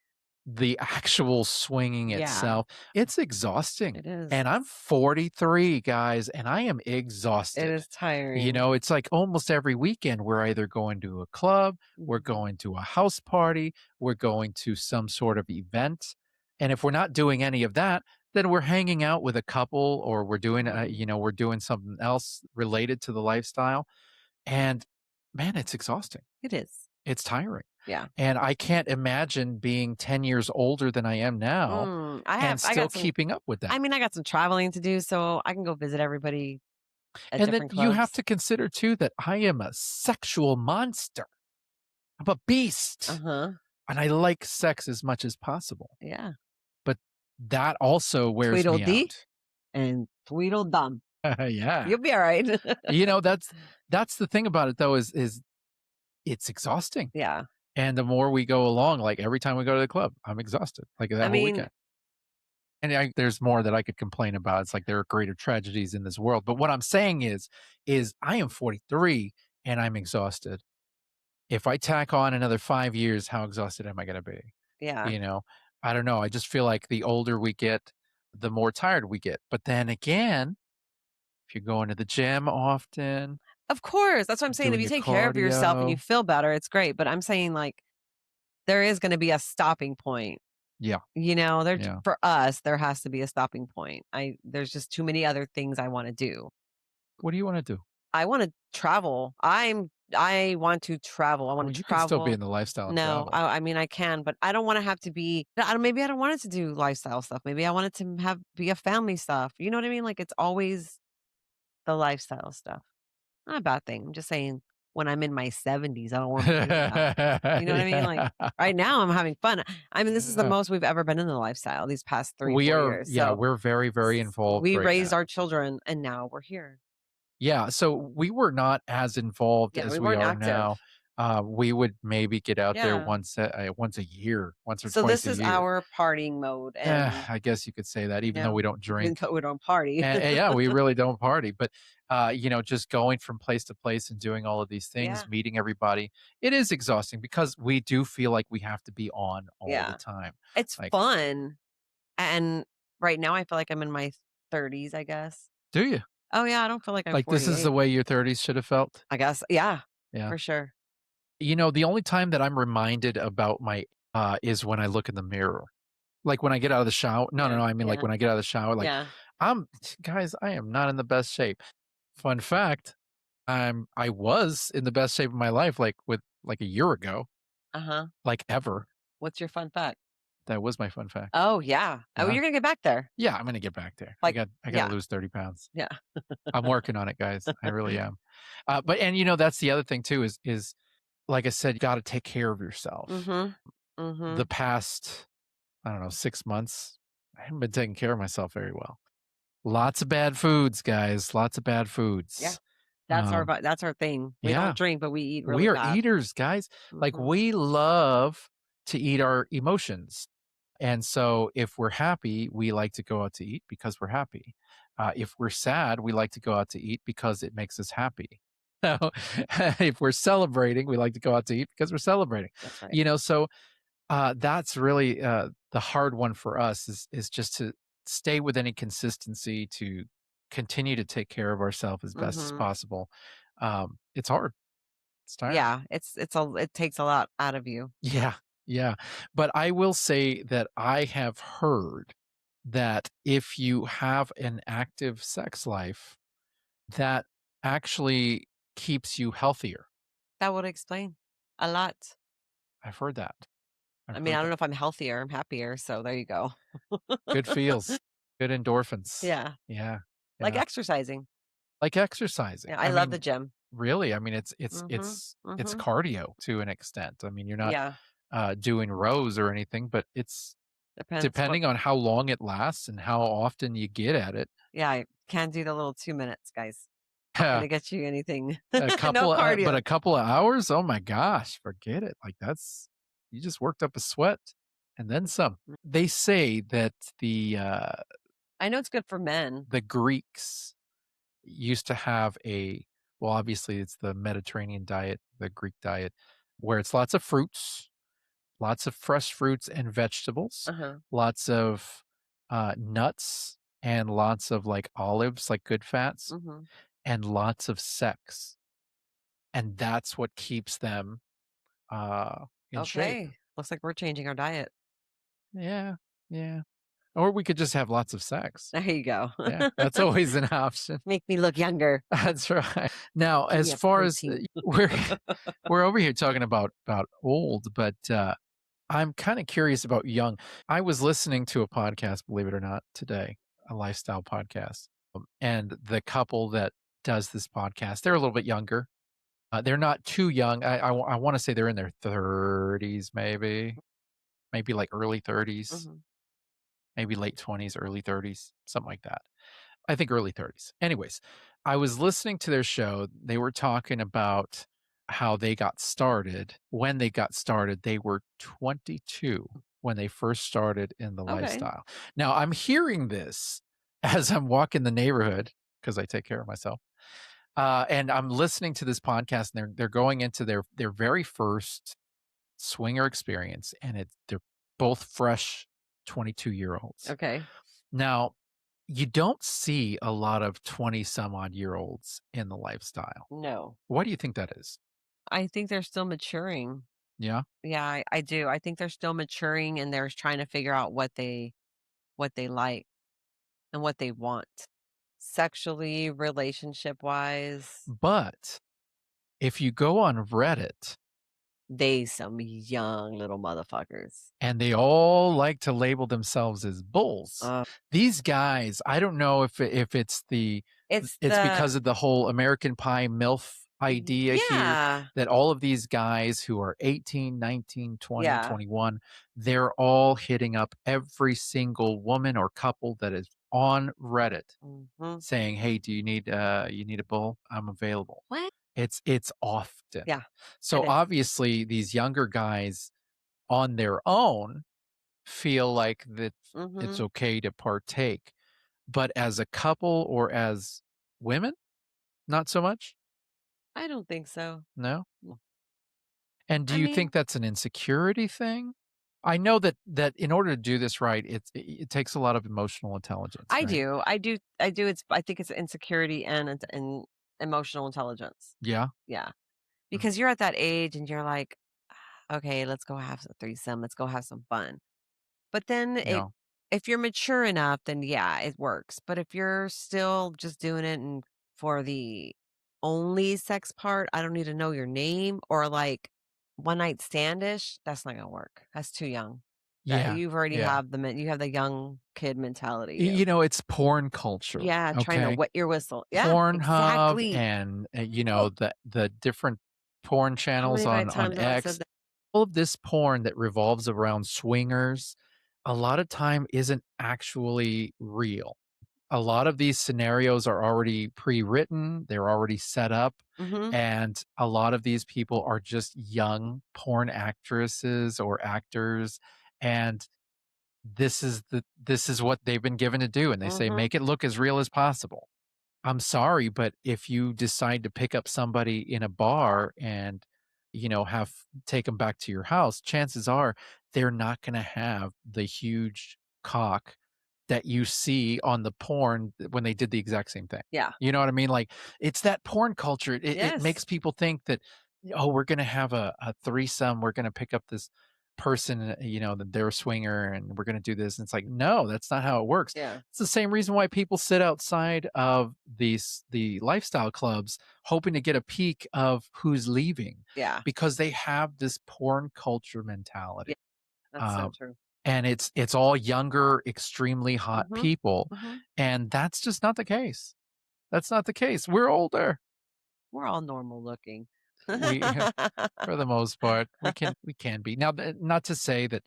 the actual swinging Yeah. itself, it's exhausting. It is. And I'm 43, guys, and I am It exhausted. is tiring. It's like almost every weekend we're either going to a club, we're Mhm. going to a house party, we're going to some sort of event. And if we're not doing any of that, then we're hanging out with a couple or Mhm. we're doing something else related to the lifestyle. And man, it's exhausting. It is. It's tiring. Yeah. And I can't imagine being 10 years older than I am now and I still got some keeping up with that. I mean, I got some traveling to do, so I can go visit everybody at And then different you have clubs. to consider too that I am a sexual monster. I'm a beast. Uh-huh. And I like sex as much as possible. Yeah. But that also wears me Tweedledee out. and Tweedledum. Yeah. You'll be alright. That's the thing about it though is it's exhausting. Yeah. And the more we go along, like every time we go to the club, I'm exhausted. Like I that whole mean, weekend. And there's more that I could complain about. It's like there are greater tragedies in this world. But what I'm saying is I am 43 and I'm exhausted. If I tack on another 5 years, how exhausted am I gonna be? yeah. You know? I don't know. I just feel like the older we get, the more tired we get. But then again, if you're going to the gym often, Of course, that's what I'm saying. If doing you your take care of yourself and you cardio. feel better, it's great, but I'm saying, like, there is gonna be a stopping point. Yeah, There yeah. for us, there has to be a stopping point. I There's just too many other things I wanna do. What do you wanna do? I wanna travel. I want to travel. I I wanna mean, you can still be travel. in the lifestyle and No, travel. I mean, I can, but I don't wanna have to be I don't maybe I don't want it to do lifestyle stuff. Maybe I want it to have be a family stuff. You know what I mean? Like, it's always the lifestyle stuff. Not a bad thing. I'm just saying when I'm in my 70s, I don't wanna be doing that. You know what I mean? Like, Yeah. right now, I'm having fun. I mean, this is the Yeah. most we've ever been in the lifestyle these past 3, We 4 are years. yeah, So, we're very, very involved we right raised now. our children, and now we're here. Yeah, so we were not as involved Yeah, we as we weren't are active. now. We would maybe get out there Yeah. once a year, once or So twice this a is year. our partying mode, and, I guess you could say that even yeah, though we don't even drink. though we don't party. And yeah, we really don't party, but, just going from place to place and doing all of these things, Yeah, meeting everybody, it is exhausting because we do feel like we have to be on all the yeah. time. It's Like, fun, and right now I feel like I'm in my 30s, I guess. do you? Oh, yeah, I don't feel like I'm Like, this is the 48. way your 30s should have felt? I guess yeah, Yeah. for sure. The only time that I'm reminded about is when I look in the mirror. Like, when I get out of the shower no, no, Yeah, no, I mean, like, yeah, when I get out of the shower, like, yeah. I'm guys, I am not in the best shape. Fun fact, I was in the best shape of my life, like, a year ago, Uh-huh. like, ever. What's your fun fact? That was my fun fact. Oh, yeah. Oh, Yeah. you're gonna get back there. Yeah, I'm gonna get back there. Like I gotta yeah, lose 30 pounds. yeah. I'm working on it, guys. I really am. But that's the other thing too is, like I said, you gotta take care of yourself. Mhm. The Mhm. past, I don't know, 6 months, I haven't been taking care of myself very well. Lots of bad foods, guys, lots of bad Yeah. foods. That's our Um, vi that's our thing. We don't yeah, drink, but we eat really we are bad. eaters, guys. Like, Mhm. we love to eat our emotions. And so if we're happy, we like to go out to eat because we're happy. If we're sad, we like to go out to eat because it makes us happy. So, if we're celebrating, we like to go out to eat because we're celebrating. That's right. That's really the hard one for us is just to stay with any consistency to continue to take care of ourselves as best as Mhm. possible. It's hard. It's tiring. Yeah, it takes a lot out of you. Yeah, yeah. But I will say that I have heard that if you have an active sex life, that actually keeps you healthier. That would explain a lot. I've heard that. I've I mean, heard I don't know that. if I'm healthier, I'm happier, so there you go. Good feels, good endorphins. Yeah, Yeah, like yeah. exercising. Like exercising. Yeah, I I love the mean, gym. really, I mean, it's it's Mhm. it's it's Mhm. cardio to an extent. I mean, you're not Yeah, doing rows or anything, but it's depends what depending on how long it lasts and how often you get at it. yeah, I can't do the little 2 minutes, guys. Not Yeah, gonna get you anything. a No couple of, but cardio. a couple of hours? Oh my gosh, forget it. Like that's you just worked up a sweat and then some. They say that I know it's good for men. the Greeks used to have well, obviously it's the Mediterranean diet, the Greek diet, where it's lots of fruits, lots of fresh fruits and vegetables, Uh-huh. lots of nuts, and lots of like olives, like good fats, Mhm. and lots of sex. And that's what keeps them in shape. Okay. Looks like we're changing our diet. Yeah, yeah. Or we could just have lots of sex. There you go. Yeah, that's always an option. Make me look younger. That's right. Now, Give me as a far as protein. we're over here talking about old, but I'm kind of curious about young. I was listening to a podcast, believe it or not, today, a lifestyle podcast, and the couple that does this podcast, they're a little bit younger. They're not too young. I want to say they're in their 30s, maybe like early 30s, Mhm. maybe late 20s, early 30s, something like that. I think early 30s. Anyways, I was listening to their show. They were talking about how they got started. When they got started, they were 22 when they first started in the Okay. lifestyle. Now, I'm hearing this as I'm walking the neighborhood because I take care of myself. And I'm listening to this podcast, and they're going into their very first swinger experience, and they're both fresh 22-year-olds. Okay. Now, you don't see a lot of 20 some odd year olds in the lifestyle. No. Why do you think that is? I think they're still maturing. Yeah. Yeah, I do. I think they're still maturing and they're trying to figure out what they like and what they want. Sexually, relationship wise, But if you go on Reddit, they some young little motherfuckers. and they all like to label themselves as bulls. Uh, These guys, I don't know if it's it's the because of the whole American Pie MILF idea here yeah, that all of these guys who are 18, 19, 20, yeah. 21, they're all hitting up every single woman or couple that is on Reddit Mhm. saying, "Hey, do you need a bull? I'm available." What? It's often. Yeah, So it is. obviously these younger guys on their own feel like that it's Mhm. okay to partake. But as a couple or as women, not so much? I don't think so. No? Mm. And do I you mean, think that's an insecurity thing? I know that in order to do this right, it takes a lot of emotional intelligence, I right? do. I do. I think it's insecurity and emotional intelligence. Yeah? Yeah. Mm, Because you're at that age and you're like, "Ah, okay, let's go have a threesome. Let's go have some fun." But then yeah. if you're mature enough, then yeah, it works. But if you're still just doing it and for the only sex part, I don't need to know your name or like one night standish, that's not gonna work. That's too young. That Yeah. you've already Yeah. have you have the young kid mentality of It's porn culture, yeah, trying to okay? wet your whistle. Yeah, Pornhub exactly. and, Oh, the different porn how channels many by on times have I said X, that? all of this porn that revolves around swingers, a lot of time isn't actually real. A lot of these scenarios are already pre-written, they're already set up, Mhm. and a lot of these people are just young porn actresses or actors, and this is what they've been given to do, and they say, Mhm. "Make it look as real as possible." I'm sorry, but if you decide to pick up somebody in a bar and, have take them back to your house, chances are they're not gonna have the huge cock that you see on the porn when they did the exact same thing. Yeah. You know what I mean? Like, it's that porn culture. It Yes. makes people think that, "Oh, we're gonna have a threesome. We're gonna pick up this person, that they're a swinger, and we're gonna do this." And it's like, no, that's not how it works. Yeah. It's the same reason why people sit outside of the lifestyle clubs hoping to get a peek of who's leaving Yeah. because they have this porn culture Yeah. mentality. That's so Um, true. and it's all younger, extremely hot Mhm. people, Mhm. and that's just not the case. That's not the case. We're older. We're all normal looking. We for the most part, we can be. Now, not to say that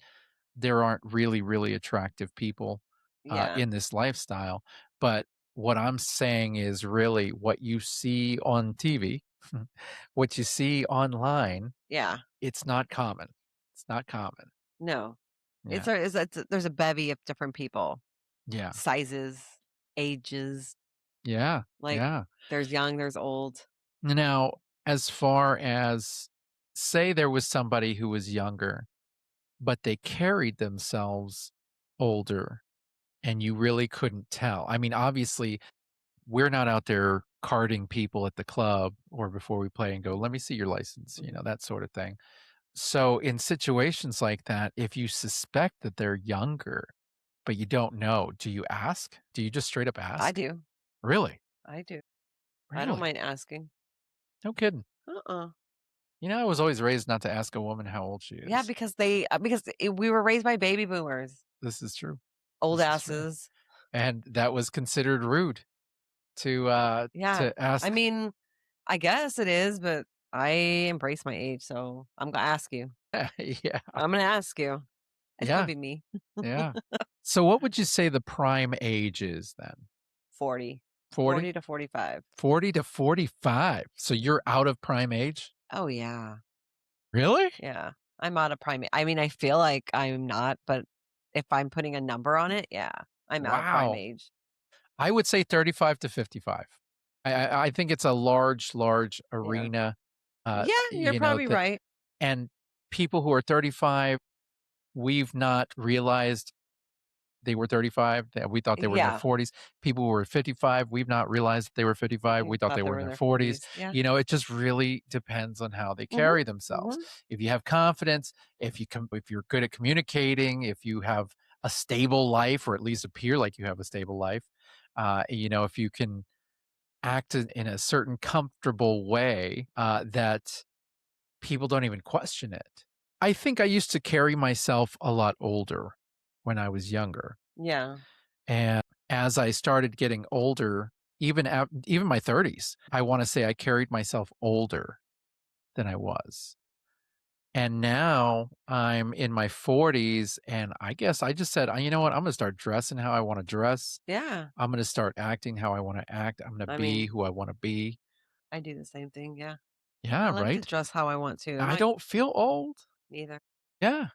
there aren't really, really attractive people, Yeah. in this lifestyle, but What I'm saying is really what you see on TV, what you see online, Yeah. it's not common. It's not common. No. Yeah. There's a bevy of different people, Yeah. sizes, ages, Yeah. like, Yeah. there's young, there's old. Now, as far as say there was somebody who was younger, but they carried themselves older and you really couldn't tell. I mean, obviously, we're not out there carding people at the club or before we play and go, let me see your license, Mhm. that sort of thing. So, in situations like that, if you suspect that they're younger, but you don't know, do you ask? Do you just straight up I ask? do. Really? I do. I don't Really? mind asking. No kidding. Uh-uh. I was always raised not to ask a woman how old she Yeah, is. because we were raised by baby boomers, This is true. old This is true. asses. And that was considered rude Yeah. to I ask. mean, I guess it is, but I embrace my age, so I'm gonna ask you. Yeah. I'm gonna ask you. It's gonna Yeah. be me. Yeah. So what would you say the prime age is then? 40. 40? 40 to 45. 40 to 45. So you're out of prime age? Oh, yeah. Really? Yeah. I'm out of prime I mean, I feel like I'm not, but if I'm putting a number on it, yeah, I'm out of prime Wow. age. I would say 35 to 55. I think it's a large, large Yeah. arena, Yeah, you're probably that right. and people who are 35, we've not realized they were 35, that we thought they were in their Yeah. 40s. People who were 55, we've not realized they were 55, They we thought thought they they were were in in their their 40s. 40s. Yeah. It just really depends on how they Mhm. carry themselves. Mhm. If you have confidence, if you're good at communicating, if you have a stable life or at least appear like you have a stable life, if you can act in a certain comfortable way, that people don't even question it. I think I used to carry myself a lot older when I was younger. Yeah. And as I started getting older, even my 30s, I wanna say I carried myself older than I was. And now I'm in my 40s, and I guess I just said, "You know what? I'm gonna start dressing how I wanna dress. Yeah. I'm gonna start acting how I wanna act. I'm gonna I be mean, who I wanna be." I do the same thing, yeah. I Yeah, like to right? dress how I want to. I'm I like, don't feel old. neither. Yeah.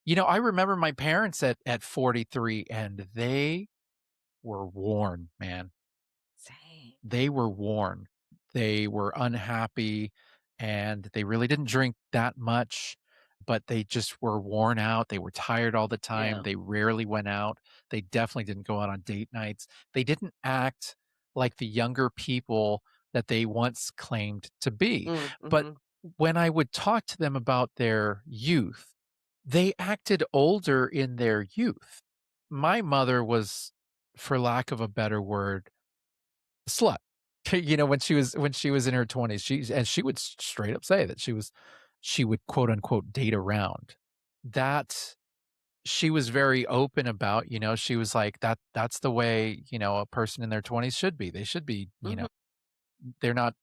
I remember my parents at 43, and they were worn, man. Same. They were worn. They were unhappy, and they really didn't drink that much, but they just were worn out. They were tired all the time. Yeah. They rarely went out. They definitely didn't go out on date nights. They didn't act like the younger people that they once claimed to be. But Mhm. when I would talk to them about their youth, they acted older in their youth. My mother was, for lack of a better word, slut. When she was in her 20s, she would straight up say that she would quote unquote date around. That she was very open about, she was like that's the way, a person in their 20s should be. They should be, Mhm. they're not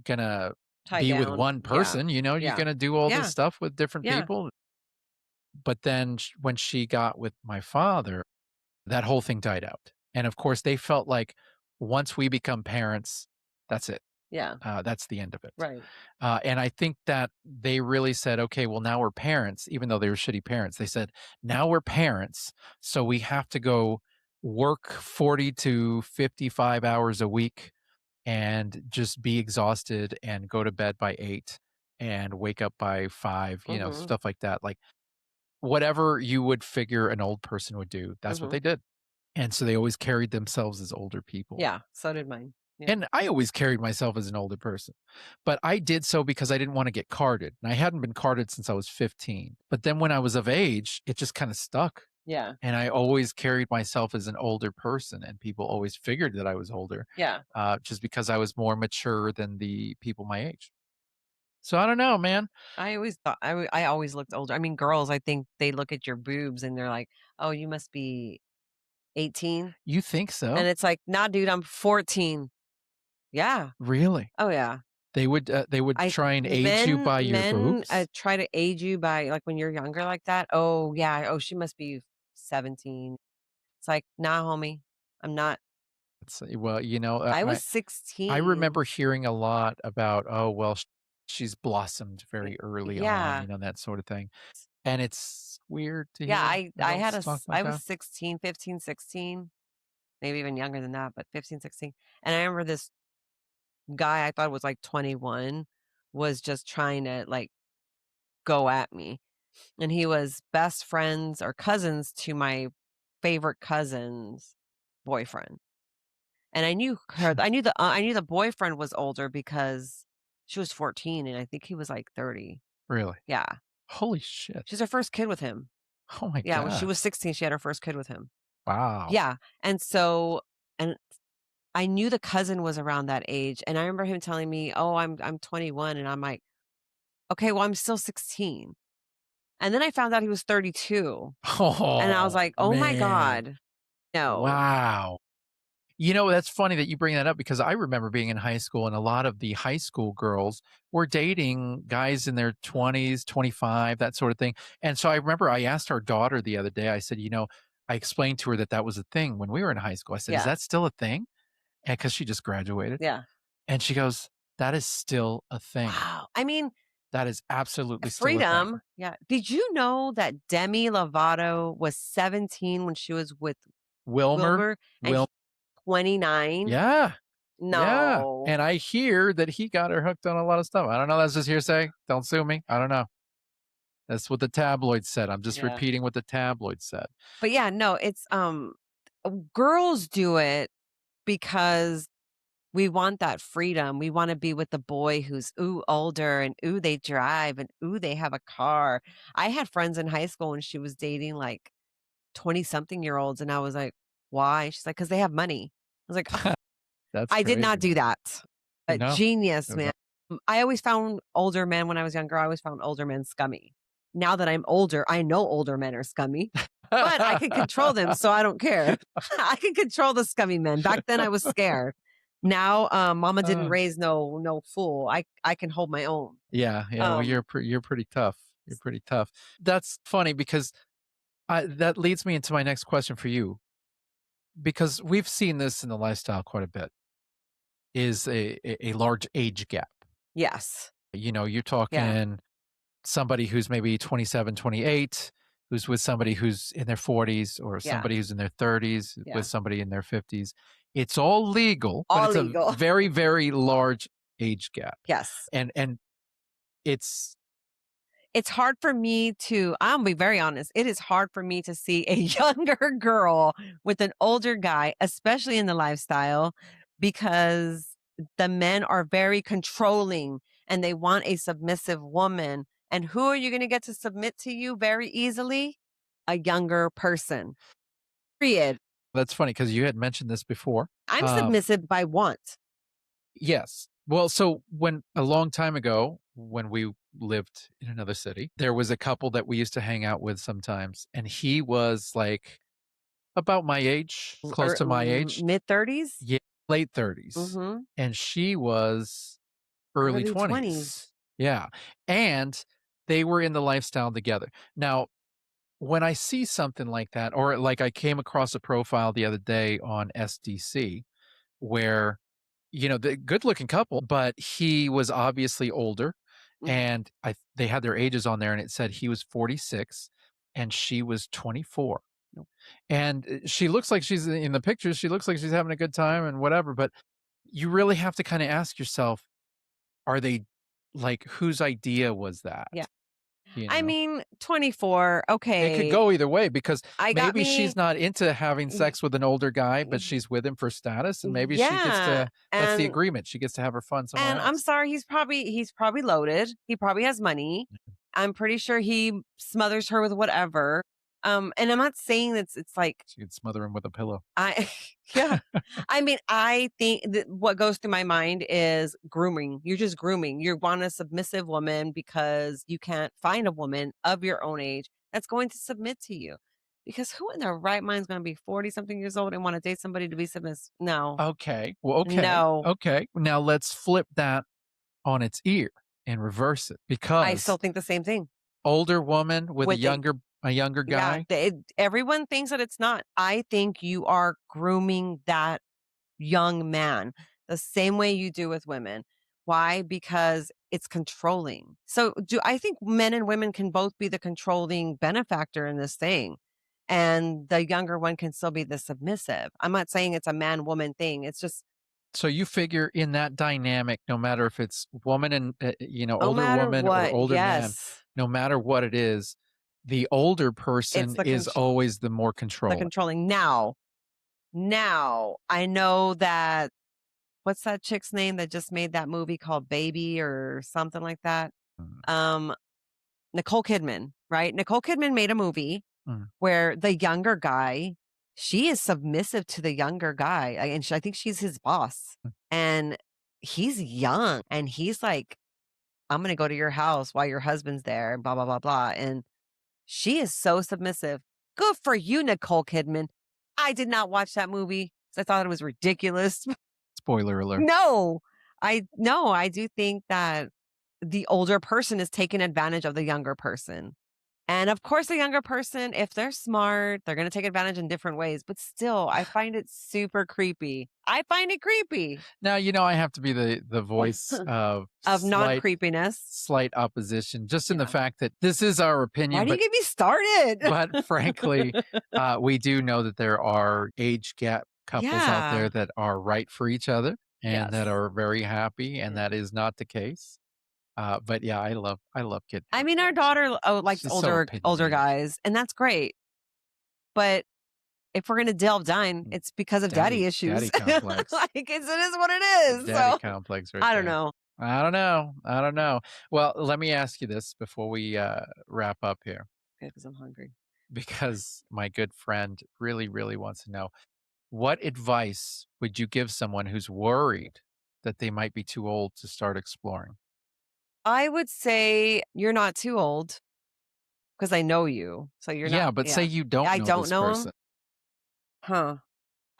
gonna Tie be with down. one Yeah. person, you're Yeah. gonna do all this Yeah. stuff with different Yeah. people. But then when she got with my father, that whole thing died out. And of course, they felt like once we become parents, that's it. Yeah. That's the end of it. Right. And I think that they really said, okay, well, now we're parents, even though they were shitty parents. They said, now we're parents. So we have to go work 40 to 55 hours a week and just be exhausted and go to bed by 8 and wake up by 5, Mhm. stuff like that. Like whatever you would figure an old person would do, that's what Mhm. they did. And so they always carried themselves as older people. Yeah, so did mine. Yeah. And I always carried myself as an older person, but I did so because I didn't want to get carded. And I hadn't been carded since I was 15. But then when I was of age, it just kind of stuck. Yeah. And I always carried myself as an older person, and people always figured that I was older, Yeah. just because I was more mature than the people my age. So I don't know, man. I always thought I always looked older. I mean, girls, I think they look at your boobs and they're like, "Oh, you must be 18." You think And so? it's like, "Nah, dude, I'm 14." Yeah. Really? Oh, yeah. They would I try and age you men by your men, boobs? try to age you by like, when you're younger like that, "Oh, yeah. Oh, she must be 17." It's like, "Nah, homie. I'm not." Well, I was I 16. remember hearing a lot about, "Oh, well, she's blossomed Y very early on," yeah. that sort of thing, and it's weird to Yeah, hear I had adults a talk s like I was that. 16, 15, 16, maybe even younger than that, but 15, 16. And I remember this guy I thought was, like, 21 was just trying to, like, go at me, and he was best friends or cousins to my favorite cousin's boyfriend. And I knew the boyfriend was older because she was 14 and I think he was, like, 30. Really. Yeah. Holy shit. She's her first kid with him. Oh my Yeah, when she god. was 16, she had her first kid with him. Wow. Yeah, and so and I knew the cousin was around that age, and I remember him telling me, "Oh, I'm 21," and I'm like, "Okay, well, I'm still 16." And then I found out he was 32, and I was Oh, like, "Oh my man. god, no." Wow. That's funny that you bring that up because I remember being in high school and a lot of the high school girls were dating guys in their 20s, 25, that sort of thing. And so I remember I asked our daughter the other day, I said, I explained to her that that was a thing when we were in high school. I said, "Is Yeah, that still a thing?" And because she just graduated. yeah. And she goes, "That is still a thing. Wow. I mean, That is absolutely still a thing." freedom. Yeah. Did you know that Demi Lovato was 17 when she was with Wilmer, Wilbur and Wil 29? yeah. Yeah, No. and I hear that he got her hooked on a lot of stuff. I don't know, that's just hearsay. Don't sue me. I don't know. That's what the tabloid said. I'm just Yeah. repeating what the tabloid said. But yeah, no, it's girls do it because we want that freedom. We want to be with the boy who's older and they drive and they have a car. I had friends in high school and she was dating like 20 something year olds and I was like, "Why?" She's like, "Cuz they have money." I was like, "Ugh, That's I did not crazy, do man. that." A No. genius, There's a man. I always found older men when I was younger, I always found older men scummy. Now that I'm older, I know older men are scummy, but I can control them, so I don't care. I can control the scummy men. Back then, I was scared. Now, mama didn't Uh, raise no fool. I can hold my own. yeah, yeah, well, Um, you're pretty tough. You're pretty tough. That's funny because that leads me into my next question for you, because we've seen this in the lifestyle quite a bit, is a large age gap. yes. You're Yeah. talking somebody who's maybe 27, 28, who's with somebody who's in their 40s, or Yeah. somebody who's in their 30s with Yeah. somebody in their 50s. It's all legal, but All it's a legal. very, very large age gap. Yes. And it's It's hard for me to I'll be very honest, it is hard for me to see a younger girl with an older guy, especially in the lifestyle, because the men are very controlling and they want a submissive woman. And who are you gonna get to submit to you very easily? A younger person. Period. that's funny because you had mentioned this before. I'm Uh, submissive by want. yes. Well, so when a long time ago, when we lived in another city, there was a couple that we used to hang out with sometimes, and he was like about my age, close to my age. Mid-30s? Yeah, late 30s, Mhm. and she was early Early 20s. 20s. Yeah, and they were in the lifestyle together. Now, when I see something like that, or like I came across a profile the other day on SDC where, the good-looking couple, but he was obviously older, Mhm. and they had their ages on there, and it said he was 46 and she was 24. Nope. And, she looks like she's in the pictures, she looks like she's having a good time and whatever, but you really have to kinda ask yourself, are they like, whose idea was that? Yeah. You I know? mean, 24, It could okay. go either way because I got maybe me she's not into having y sex with an older guy, but y she's with him for status, and maybe she gets yeah, to that's the agreement, she gets to have her fun somewhere and I'm else. sorry, he's probably loaded, he probably has money. I'm pretty sure he smothers her with whatever, and I'm not saying it's like She could smother him with a pillow. I yeah. I mean, I think that what goes through my mind is grooming. You're just grooming. You want a submissive woman because you can't find a woman of your own age that's going to submit to you. Because who in their right mind is going to be 40 something years old and want to date somebody to be submissive? No, Okay, well, okay, no. okay. Now let's flip that on its ear and reverse it, I still because think the same thing. older woman with a With the younger yeah, guy. everyone thinks that it's not. I think you are grooming that young man the same way you do with women. Why? Because it's controlling. So, do I think men and women can both be the controlling benefactor in this thing? And the younger one can still be the submissive. I'm not saying it's a man woman thing. It's just So you figure in that dynamic, no matter if it's woman and, no older matter woman or what. older man, Yes. no matter what it is, the older It's person is always the more the controlling. controlling. Now, I know that what's that chick's name that just made that movie called Baby or something like that? Mm, Um, Nicole Kidman, right? Nicole Kidman made a movie mm, where the younger guy, she is submissive to the younger guy, and I think she's his boss, mm. and he's young, and he's like, "I'm gonna go to your house while your husband's there," and blah blah blah blah, and she is so submissive. Good for you, Nicole Kidman. I did not watch that movie 'cause I thought it was ridiculous. Spoiler alert. No, I do think that the older person is taking advantage of the younger person. And of course, the younger person, if they're smart, they're gonna take advantage in different ways, but still, I find it super creepy. I find it creepy Now, I have to be the voice of of slight non-creepiness. slight opposition, just in the Yeah. fact that this is our Why opinion, do you but get me started? frankly, we do know that there are age gap couples out there Yeah. that are right for each other and that Yes. are very happy, and Yeah. that is not the case. But yeah, I love getting I her mean, our voice. daughter, It's likes just so older opinionated. guys, and that's great, but if we're gonna delve down, Mm, it's because of daddy daddy issues. complex. Like, it is what it The is, daddy so complex right I don't there. know. I don't know. I don't know. Well, let me ask you this before we wrap up here, Good, 'cause I'm hungry. because my good friend really, really wants to know, what advice would you give someone who's worried that they might be too old to start exploring? I would say you're not too old because I know you, so you're not Yeah, but say yeah. you don't I know don't this know him? person. Huh.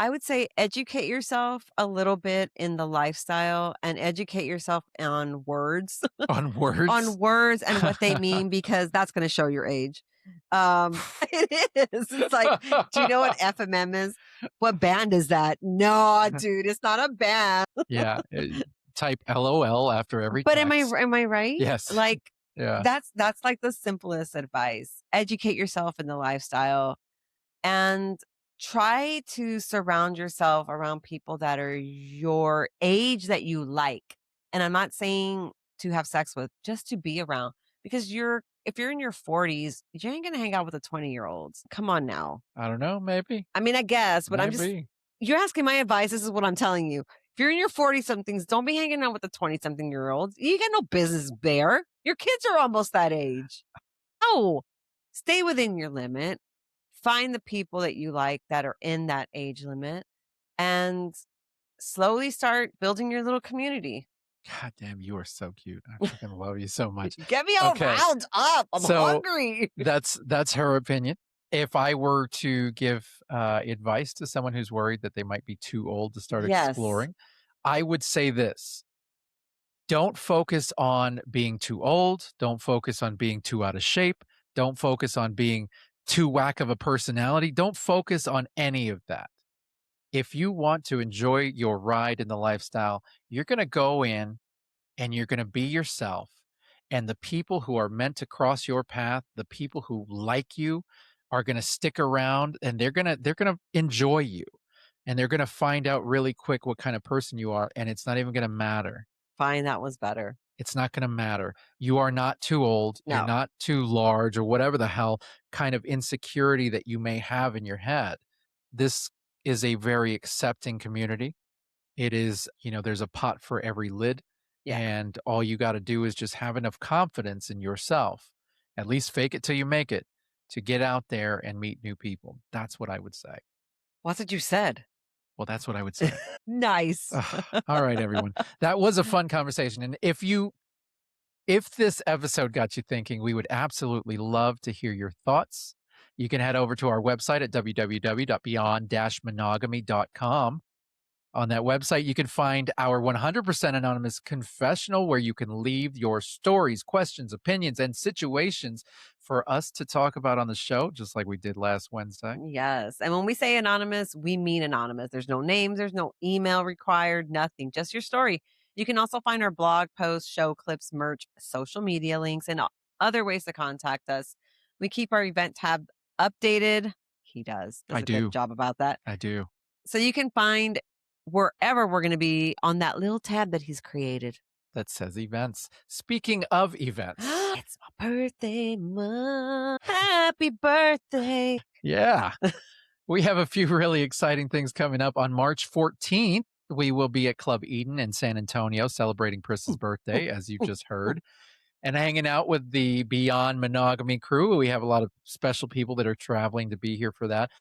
I would say educate yourself a little bit in the lifestyle and educate yourself on words, On words? on words and what they mean because that's gonna show your age. It is. It's like, do you know what FMM is? What band is that? No, dude, it's not a band. Yeah, type LOL after every But text. am I right? Yes. Like, Yeah. that's like the simplest advice. Educate yourself in the lifestyle and try to surround yourself around people that are your age that you like. And I'm not saying to have sex with, just to be around because if you're in your 40s, you ain't gonna hang out with the 20-year-olds. Come on now. I don't know, maybe. I mean, I guess, but Maybe. you're asking my advice. This is what I'm telling you. If you're in your 40 somethings, don't be hanging out with the 20 something year olds. You got no business there. Your kids are almost that age. No, stay within your limit. Find the people that you like that are in that age limit and slowly start building your little community. God damn, you are so cute. I freaking love you so much. Get me all Okay. riled up. I'm So hungry. that's her opinion. If I were to give advice to someone who's worried that they might be too old to start Yes. exploring, I would say this: don't focus on being too old. Don't focus on being too out of shape. Don't focus on being too whack of a personality. Don't focus on any of that. If you want to enjoy your ride in the lifestyle, you're going to go in and you're going to be yourself. And the people who are meant to cross your path, the people who like you, are going to stick around, and they're going to enjoy you, and they're going to find out really quick what kind of person you are, and it's not even going to matter. Fine. That was better. It's not going to matter. You are not too old. You're No. not too large, or whatever the hell kind of insecurity that you may have in your head. This is a very accepting community. It is, there's a pot for every lid. Yeah. And all you got to do is just have enough confidence in yourself, at least fake it till you make it, to get out there and meet new people. That's what I would say. Well, that's what you said. Well, that's what I would say. Nice. Ugh. All right, everyone. That was a fun conversation. And if this episode got you thinking, we would absolutely love to hear your thoughts. You can head over to our website at www.beyond-monogamy.com. On that website, you can find our 100% anonymous confessional where you can leave your stories, questions, opinions, and situations for us to talk about on the show, just like we did last Wednesday. Yes. And when we say anonymous, we mean anonymous. There's no names, there's no email required, nothing, just your story. You can also find our blog posts, show clips, merch, social media links, and other ways to contact us. We keep our event tab updated. He does I a good do. job about that. I do. So you can find wherever we're going to be on that little tab that he's created. That says events. Speaking of events. It's my birthday month. Happy birthday. Yeah. We have a few really exciting things coming up. On March 14th, we will be at Club Eden in San Antonio celebrating Pris's birthday, as you just heard, and hanging out with the Beyond Monogamy crew. We have a lot of special people that are traveling to be here for that.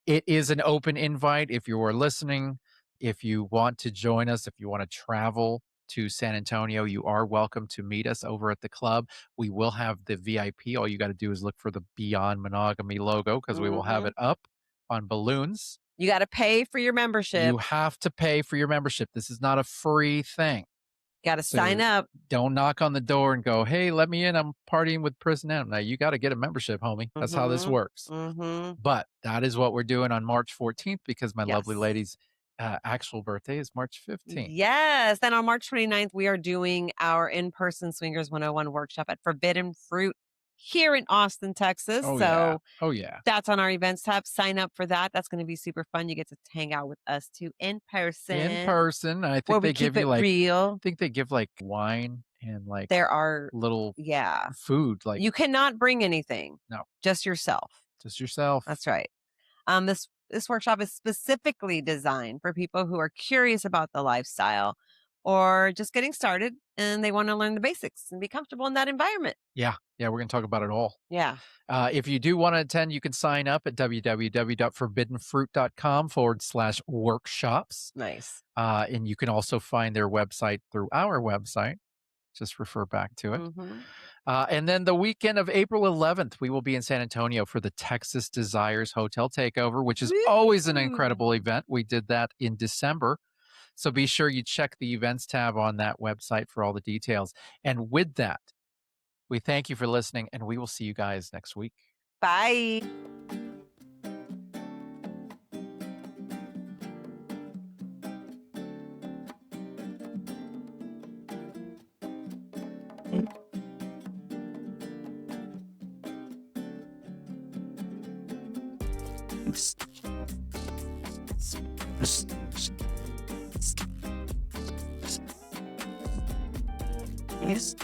It is an open invite if you are listening. If you want to join us, if you want to travel to San Antonio, you are welcome to meet us over at the club. We will have the VIP. All you got to do is look for the Beyond Monogamy logo because we will have it up on balloons. You got to pay for your membership. You have to pay for your membership. This is not a free thing. Got to sign up. Don't knock on the door and go, hey, let me in. I'm partying with Prison Adam. Now, you got to get a membership, homie. That's how this works. But that is what we're doing on March 14th because my lovely lady's actual birthday is March 15th. Yes. Then on March 29th, we are doing our in-person Swingers 101 workshop at Forbidden Fruit here in Austin, Texas. Oh, yeah. That's on our events tab. Sign up for that. That's going to be super fun. You get to hang out with us too in person. In person. I think they give you like real. I think they give like wine and like there are little food. Like you cannot bring anything. No. Just yourself. Just yourself. That's right. This workshop is specifically designed for people who are curious about the lifestyle or just getting started and they want to learn the basics and be comfortable in that environment. Yeah. We're going to talk about it all. Yeah. If you do want to attend, you can sign up at www.forbiddenfruit.com/workshops. Nice. And you can also find their website through our website. Just refer back to it. And then the weekend of April 11th, we will be in San Antonio for the Texas Desires Hotel Takeover, which is always an incredible event. We did that in December. So be sure you check the events tab on that website for all the details. And with that, we thank you for listening, and we will see you guys next week. Bye. Yes.